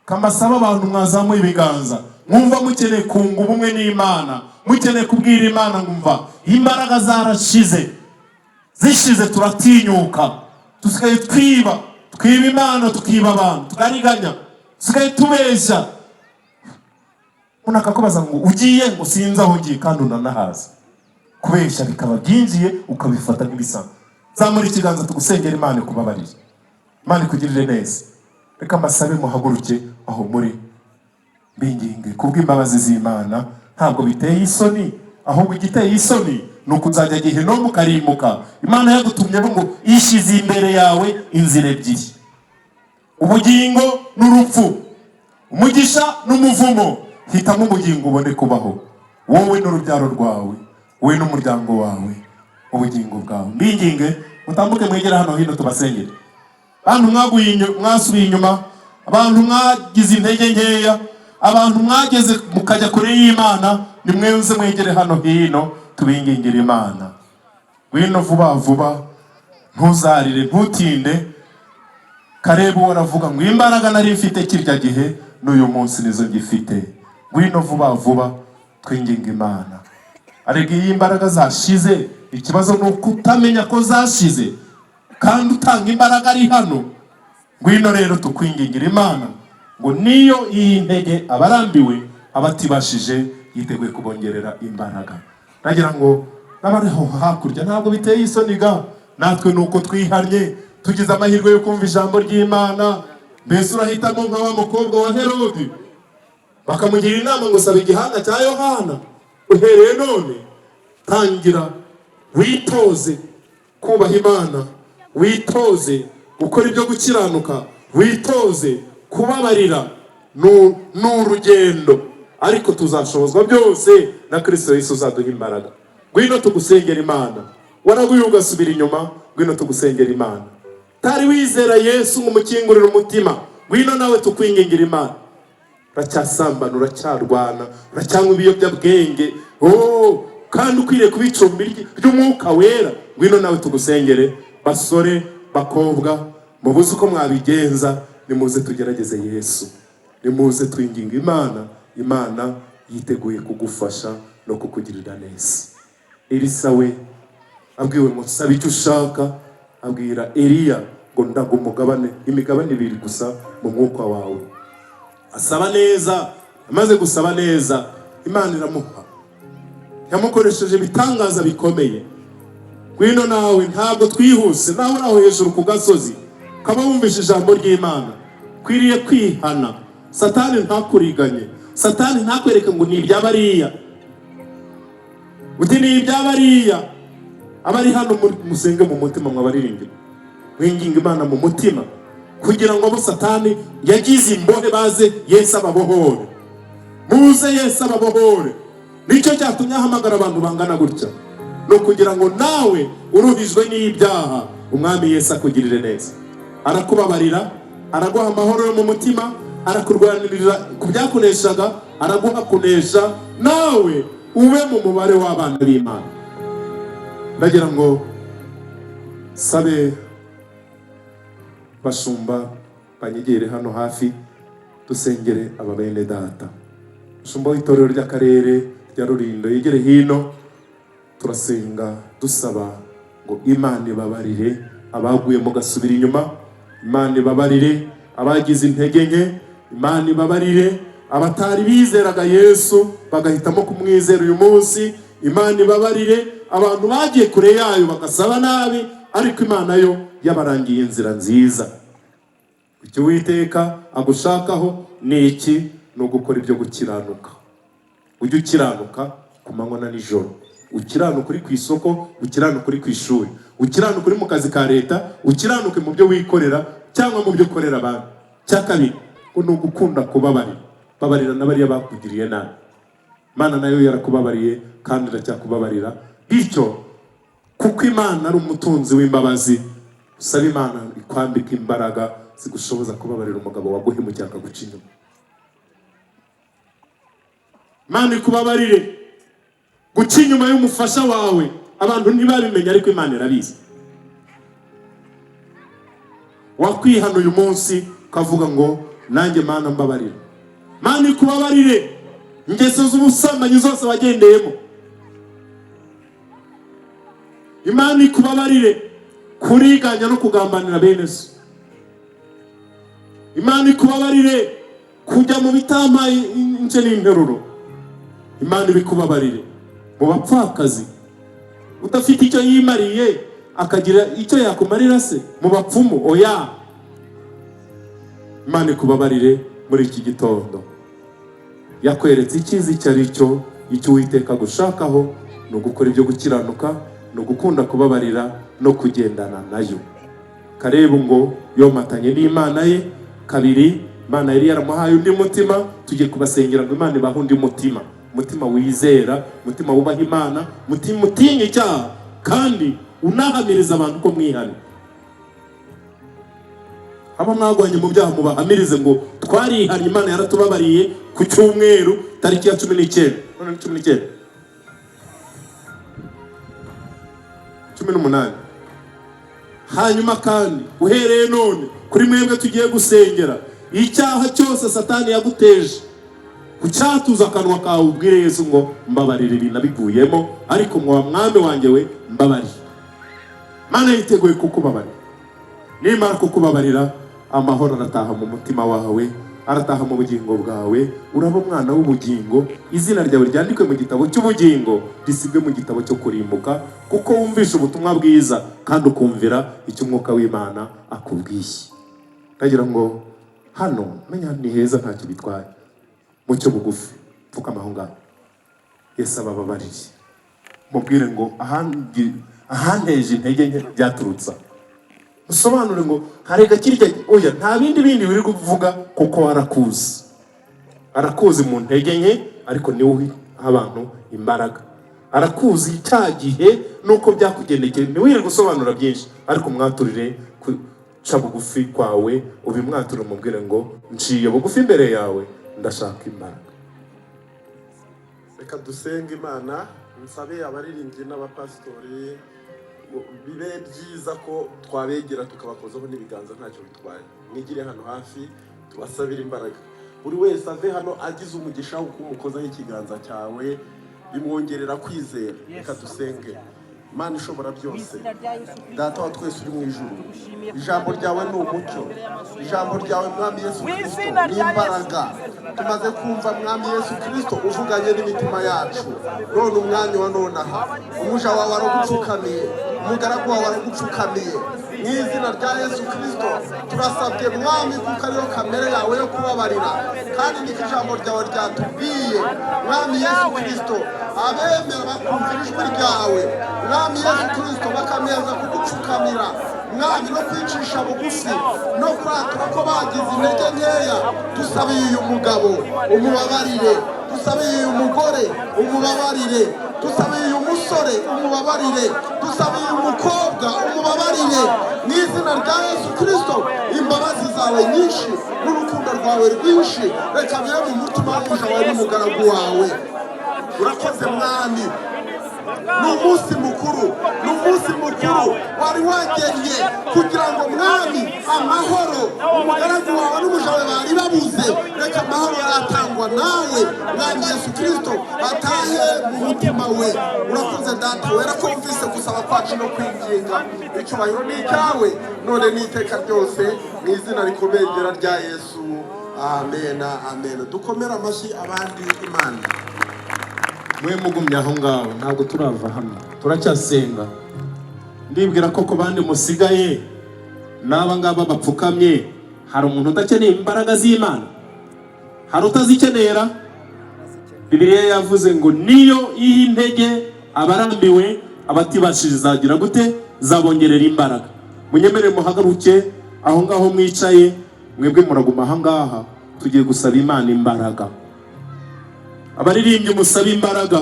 S2: Kamasaba abantu mwazamuye ibiganza, mwumva mukeneye kunga ubumwe n'Imana, mukeneye kubwira Imana ngumva imbaraga zarashize, zishize turatinyuka, tusigaye twiba Imana, tukiba abantu, tukariganya, tusigaye tubeshya. Unakakubaza ngo ugiye, ngo sinzi aho ugiye kandi unanahaza. Kubeshya bikaba byinjiye ukabifata nk'ibisanzwe. Zamura ikiganza tugusengera Imana kubabarira. Imana ikugirire neza. Reka mbasabe muhaguruke aho muri, mbinginge kubw'imbabazi z'Imana. Ntabwo biteye isoni, ahubwo igiteye isoni ni ukuzajya Gehinomu ukarimuka. Imana yagutumye ngo ishize imbere yawe inzira ebyiri, ubugingo n'urupfu, umugisha n'umuvumo. Hitamo ubugingo ubone kubaho, wowe n'urubyaro rwawe, wowe n'umuryango wawe, ubugingo bwawe. Mbinginge mutambuke mwegera hano hino tubasengere. Abantu mwasubiye inyuma, abantu mwagize intege nkeya, abantu mwageze mukajya kure y'Imana, nimweze mwegere hano hino tubingingire Imana. Ngwino vuba vuba, ntuzarire ntutinde. Karebu waravuga ngo imbaraga nari mfite kirya gihe n'uyu munsi nizo ngifite. Ngwino vuba vuba twinginga Imana. Arega iyi imbaraga zashize, ikibazo ni ukutamenya ko zashize kandi utanga imbaraga ari hano. Ngwino rero tukwingingira Imana ngo niyo iyi ntege abarambiwe abatibashije yiteguye kubongerera imbaraga. Nagira ngo n'abariho hakurya ntabwo biteye isoni ga, natwe nuko twihanye tugize amahirwe yo kumva ijambo ry'Imana. Mbese urahitamo nka wa mukobwa wa Herodi bakamugira inama ngo saba igihanga cya Yohana. Uhereye none tangira witoze kubaha Imana, witoze gukora ibyo gukiranuka, witoze kubabarira. N'urugendo, ariko tuzashobozwa byose na Kristo Yesu uzaduha imbaraga. Ngwino tugusengera Imana. Waraguye ugasubira inyuma, ngwino tugusengera Imana. Tari wizera Yesu ngumukingurira umutima, ngwino nawe tukwingingira Imana. Uracyasambana, uracyarwana, uracyanywa ibiyobyabwenge, kandi ukwiriye kuba icumbi ry'Umwuka Wera. Ngwino nawe tugusengere. Basore bakobwa mubuze uko mwabigenza, nimuze tugerageze Yesu, nimuze twinginga Imana. Imana yiteguye kugufasha no kukugirira neza. Elisa we abwiwe ngo saba icyo ushaka, abwira Eliya ngo ndaga imigabane 2 gusa mu mwuka wawe. Asaba neza, amaze gusaba neza, Imana iramuha, yamukoresheje ibitangaza bikomeye. Gwino nawe ntabwo twihuse, nawe uraho hejuru ku gasozi kaba wumvise ijambo ry'Imana, kwiriye kwihana. Satani ntakuriganye, Satani ntakwereka ngo ni iby'abariya, uti ni iby'abariya. Abari hano musenge mu mutima, mwabaririmbira winginga Imana mu mutima kugira ngo abo Satani yagize imbohe baze Yesu ababohore. Muze Yesu ababohore. Nicyo cyatumye ahamagara abantu bangana gutya, no kugira ngo nawe uruhijwe n'ibyaha umwami Yesu akugirire neza. Arakubabarira, araguha amahoro yo mu mutima, arakurwanirira ku byakuneshaga, araguha kunesha, nawe ube mu mubare w'abana b'Imana. Ndagira ngo sabe bashumba banyegere hano hafi, dusengere aba bene data. Shumba w'itorero ry'akarere rya Rulindo yegere hino, turasenga dusaba ngo Imana ibabarire abaguye mu gasubira inyuma, Imana ibabarire abagize intege nke, Imana ibabarire abatari bizeraga Yesu bagahitamo kumwizera uyu munsi, Imana ibabarire abantu bagiye kure yayo bagasaba nabi, ariko Imana yo yabarangiye inzira nziza. Icyo Uwiteka agushakaho ni iki? Ni ugukora ibyo gukiranuka. Ujye ukiranuka ku manywa na nijoro, ukiranuka uri ku isoko, ukiranuka uri ku ishuri, ukiranuka uri mu kazi ka leta, ukiranuke mu byo wikorera cyangwa mu byo ukorera abantu. Cya kabiri ngo ni ugukunda kubabarira. Babarira n'abariya bakugiriye nabi. Imana nayo yarakubabariye kandi iracyakubabarira. Bityo kuko Imana ari umutunzi w'imbabazi, usaba Imana ikwambika imbaraga zigushoboza kubabarira umugabo waguhemukiye akaguca inyuma. Imana ikubabarire guca inyuma y'umufasha wawe, abantu ntibabimenya ariko Imana irabizi. Wakwihana uyu munsi ukavuga ngo nanjye Mana mbabarira. Imana ikubabarire ingeso z'ubusambanyi zose wagendeyemo. Imana ikubabarire kuriganya no kugambanira bene so. Imana ikubabarire kujya mu bitama ince n'interuro. Imana ibikubabarire mu bapfakazi udafite icyo yimariye akagira icyo yakumarira se, mu bapfumu oya. Imana ikubabarire muri iki gitondo, yakweretse icyiza icyo ari cyo. Icyo Uwiteka gushakaho ni ugukora ibyo gukiranuka, ni ugukunda kubabarira no kugendana nayo. Karebu ngo yomatanye n'Imana ye. Kabiri, Imana yari yaramuhaye undi mutima, tugiye kubasengera ngo Imana ibahe undi mutima, mutima wizera, mutima wubaha Imana, mutima utinya icyaha kandi unahamiriza abantu ko mwihana. Aba mwagwanye mu byaha mubahamirize ngo twarihanye, Imana yaratubabariye ku cyumweru tariki ya 19 none 18. Hanyuma kandi uhereye none kuri mwebwe tugiye gusengera icyaha cyose Satani yaguteje, kucyatuza akanwa kawe ubwire Yesu ngo mbabarire ibi nabiguyemo, ariko mwa mwami wanjye we mbabarire. Mana yiteguye kukubabarira. Nimara kukubabarira, amahoro arataha mu mutima wawe, arataha mu bugingo bwawe, uraba umwana w'ubugingo, izina ryawe ryandikwe mu gitabo cy'ubugingo, risibwe mu gitabo cyo kurimbuka, kuko wumvisha ubutumwa bwiza kandi ukumvira icyo umwuka w'Imana akubwiye. Ndagira ngo hano menya ni heza ntacyo bitwaye, mucyo bugufi pfukama aho ngaho. Yesu ababaririye, mubwire ngo ahanteje intege nke byaturutsa. Usobanure ngo harega kirya oya, nta bindi biri kuvuga, kuko arakuzi mu ntege nke, ariko niwe uha abantu imbaraga. Arakuzi cya gihe nuko byakugendekeye, niwe gusobanura byinshi, ariko mwaturire kuca bugufi kwawe, ubimwature mubwire ngo nciye bugufi imbere yawe, ndashaka imbaraga.
S5: Reka dusenge Imana, nsabe abaririmbyi n'abapasitori bibe byiza ko twabegera tukabakozaho n'ibiganza ntacyo bitwaye. Mwigire hano hafi tubasabire imbaraga. Buri wese ave hano agize umugisha wo kumukozaho ikiganza cyawe bimwongerera kwizera. Reka dusenge. Mana ishobora byose, Data wa twese uri mu ijuru, ijambo ryawe ni umucyo, ijambo ryawe Mwami Yesu Kristo ni imbaraga. Tumaze kumva Mwami Yesu Kristo uvuganye n'imitima yacu. None umwanya wa nonaha umuja wawe aragupfukamiye, umugaragu wawe aragupfukamiye. Mu izina rya Yesu Kristo turasabye Mwami kuko ariyo kamere yawe yo kubabarira, kandi niko ijambo ryawe ryatubwiye. Mwami Yesu Kristo abemera bakumva ijwi ryawe, Mwami Yesu Kristo bakameza kugupfukamira, Mwami no kwicisha bugufi no kuratura ko bagize intege nkeya. Dusabiye uyu mugabo umubabarire, dusabiye uyu mugore umubabarire, dusabiye uyu musore umubabarire, dusabiye uyu mukobwa umubabarire. Mu izina rya Yesu Kristo imbabazi zawe nyinshi n'urukundo rwawe rwinshi reka bire mu mutima w'umuja wawe n'umugaragu wawe. Urakoze Mwami, ni umunsi mukuru, ni umunsi mukuru wari wagennye kugira ngo Mwami amahoro umugaragu wawe n'umuja wawe bari babuze, reka amahoro yatangwa nawe Mwami Yesu Kristo atahe mu mutima we. Urakoze Data wera ko wumvise gusaba kwacu no kwinginga. Icyubahiro ni icyawe none n'iteka ryose mu izina rikomengera rya Yesu, amen amen. Dukomere amashyi abandi Imana.
S2: Mwe mugumye aho ngaho ntabwo turava hano, turacyasenga. Ndibwira ko ku bandi musigaye n'aba ngaba bapfukamye, hari umuntu udakeneye imbaraga z'Imana? Hari utazikenera? Bibiliya yavuze ngo niyo iyi intege abarambiwe abatibashije zagira gute? Zabongerera imbaraga. Munyemerere muhagaruke aho ngaho mwicaye, mwebwe muraguma aha ngaha, tugiye gusaba Imana imbaraga. Abaririmbyi musaba imbaraga,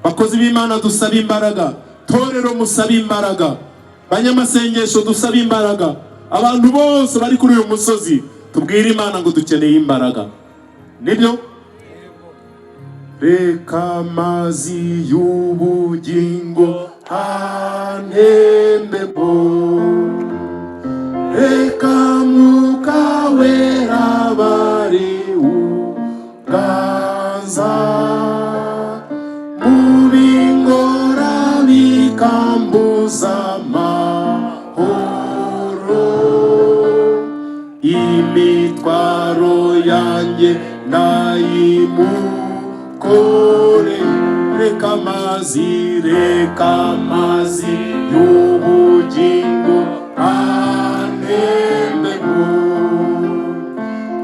S2: bakozi b'Imana dusaba imbaraga, torero musaba imbaraga, banyamasengesho dusaba imbaraga, abantu bose bari kuri uyu musozi tubwire Imana ngo dukeneye imbaraga. Nibyo? Reka amazi y'ubugingo antembemo, reka Mwuka Wera bari uganza, mu bingora bikambuza amahoro, imitwaro yanjye nayimukore. Reka amazi y'ubugingo antembemo,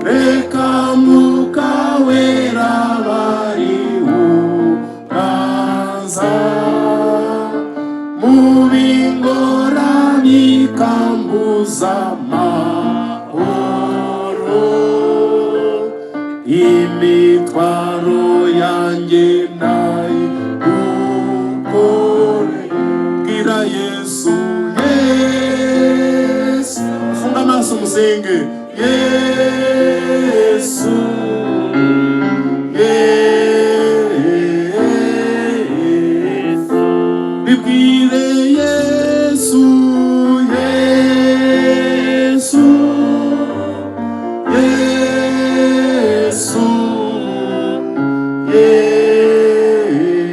S2: reka Mwuka Wera bari uganza, mu bingora bikambuza amahoro, imitwaro yanjye nayigukore. Bwira Yesu, Yesu, funga amaso musenge. Yesu, Yesu, bibwire Yesu, Yesu, Yesu, Yesu.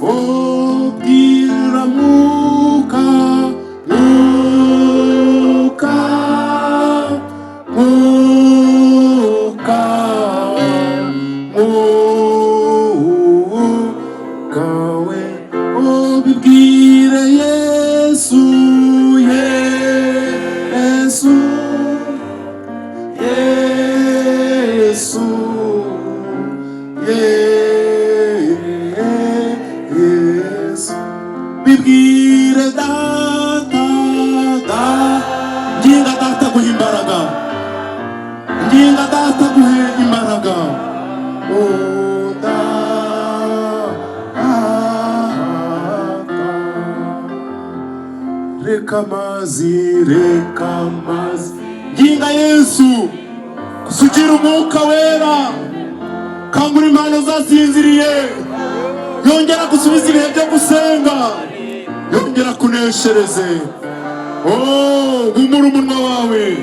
S2: Oh, bwira Mwuka, Mwuka, Mwuka, Mwuka we. Oh, bibwire Yesu, Yesu, Yesu, Yesu. Bibwire Data, nginga Data guha imbaraga, nginga Data guha imbaraga. Oh, Data, reka amazi, nginga Yesu gusukira Umwuka Wera, kangura impano zasinziriye, yongera gusubiza ibihe byo gusenga. yongera kuneshereze. Humura umunwa wawe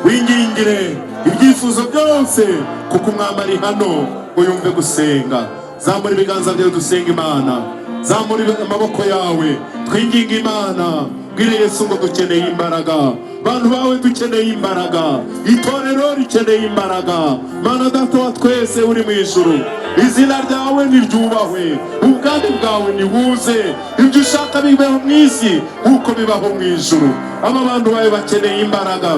S2: wingingire ibyifuzo byose, kuko umwami ari hano ngo yumve gusenga. Zamura ibiganza byawe dusenga Imana, zamura amaboko yawe twinginga Imana. Bwire Yesu ngo dukeneye imbaraga, bantu bawe dukeneye imbaraga, itorero rikeneye imbaraga. Mana Data wa twese uri mu ijuru, izina ryawe niryubahwe, ubwami bwawe nibuze, ibyo ushaka bibeho mu isi nk'uko bibaho mu ijuru. Aba bantu bawe bakeneye imbaraga,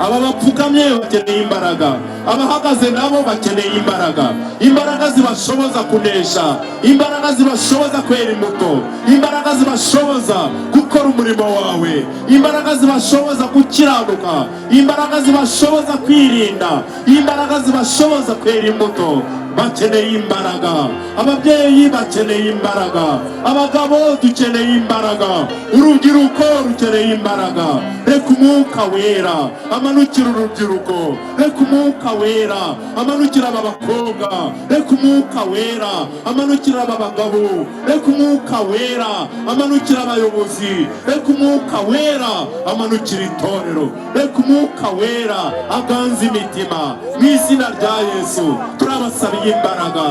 S2: aba bapfukamye bakeneye imbaraga, abahagaze nabo bakeneye imbaraga. Imbaraga zibashoboza kunesha, imbaraga zibashoboza kwera imbuto, imbaraga zibashoboza gukora umurimo wawe, imbaraga zibashoboza gukiranuka, imbaraga zibashoboza kwirinda, imbaraga zibashoboza kwera imbuto. Bakeneye imbaraga, ababyeyi bakeneye imbaraga, abagabo dukeneye imbaraga, urubyiruko rukeneye imbaraga. Reka umwuka wera amanukira urubyiruko, reka umwuka wera amanukira aba bakobwa, reka umwuka wera amanukira aba bagabo, reka umwuka wera amanukira abayobozi, reka umwuka wera amanukira itorero, reka umwuka wera aganza imitima. Mu izina rya Yesu turabasabiye imbaraga,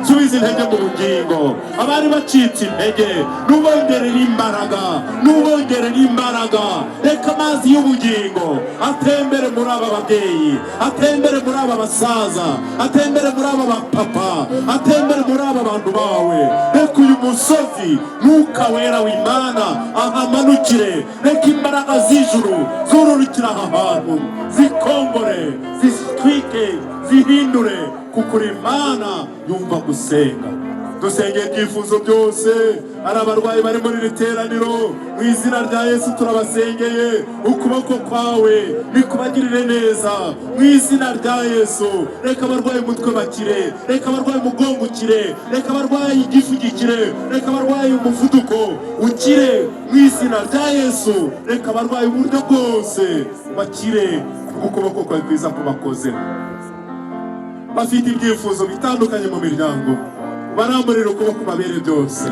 S2: subiza intege mu bugingo, abari bacitse intege nubongerera imbaraga, nubongerera imbaraga. Reka amazi y'ubugingo atembere muri aba babyeyi, atembere muri aba basaza, atembere muri aba bapapa, atembere muri aba bantu bawe. Reka uyu musozi mwuka wera w'Imana ahamanukire, reka imbaraga z'ijuru zururukira aha hantu, zikongore, zitwike, zihindure, kuko uri Imana yumva gusenga. Dusengeye ibyifuzo byose, ari abarwayi bari muri iri teraniro, mu izina rya Yesu turabasengeye. Ukuboko kwawe nikubagirire neza mu izina rya Yesu. Reka abarwayi umutwe bakire, reka abarwayi umugongo ukire, reka abarwayi igifu gikire, reka abarwayi umuvuduko ukire mu izina rya Yesu. Reka abarwayi uburyo bwose bakire, ukuboko kwawe kwiza kubakozeho. Bafite ibyifuzo bitandukanye mu miryango, baramburira ukuboko babere byose.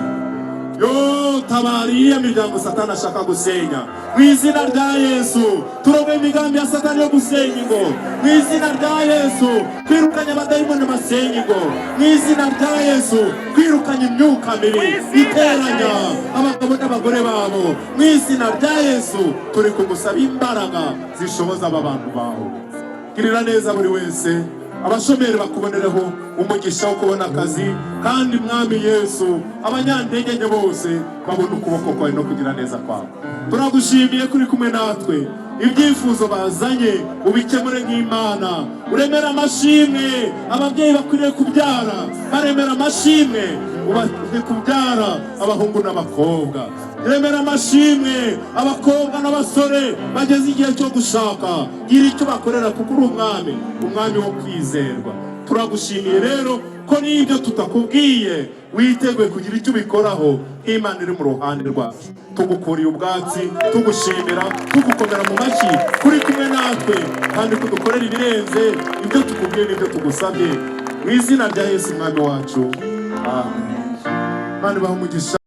S2: Tabara iriya miryango Satani ashaka gusenya, mu izina rya Yesu. Turobe imigambi ya Satani yo gusenya ingo, mu izina rya Yesu. Kwirukanya abadayimoni basenya ingo, mu izina rya Yesu. Kwirukanya imyuka mibi iteranya abagabo n'abagore babo, mu izina rya Yesu. Turi kugusaba imbaraga zishoboza aba bantu bawe. Girira neza buri wese, abashomeri bakubonereho umugisha wo kubona akazi, kandi Mwami Yesu abanyantege nke bose babona ukuboko kwawe no kugira neza kwawe. Turagushimiye kuri kumwe natwe, ibyifuzo bazanye ubikemure nk'Imana. Uremera amashimwe ababyeyi bakwiriye kubyara, baremera amashimwe ubahe kubyara abahungu n'abakobwa. Uremera amashimwe abakobwa n'abasore bageze igihe cyo gushaka, gira icyo bakorera kuko uri umwami, umwami wo kwizerwa. Turagushimiye rero ko n'ibyo tutakubwiye witeguye kugira icyo ubikoraho. Imana iri mu ruhande rwacu, tugukuriye ubwatsi, tugushimira, tugukomera mu mashyi kuri kumwe natwe, kandi kudukorera ibirenze ibyo tukubwiye n'ibyo tugusabye, mu izina rya Yesu umwami wacu, amen. Imana ibahe umugisha.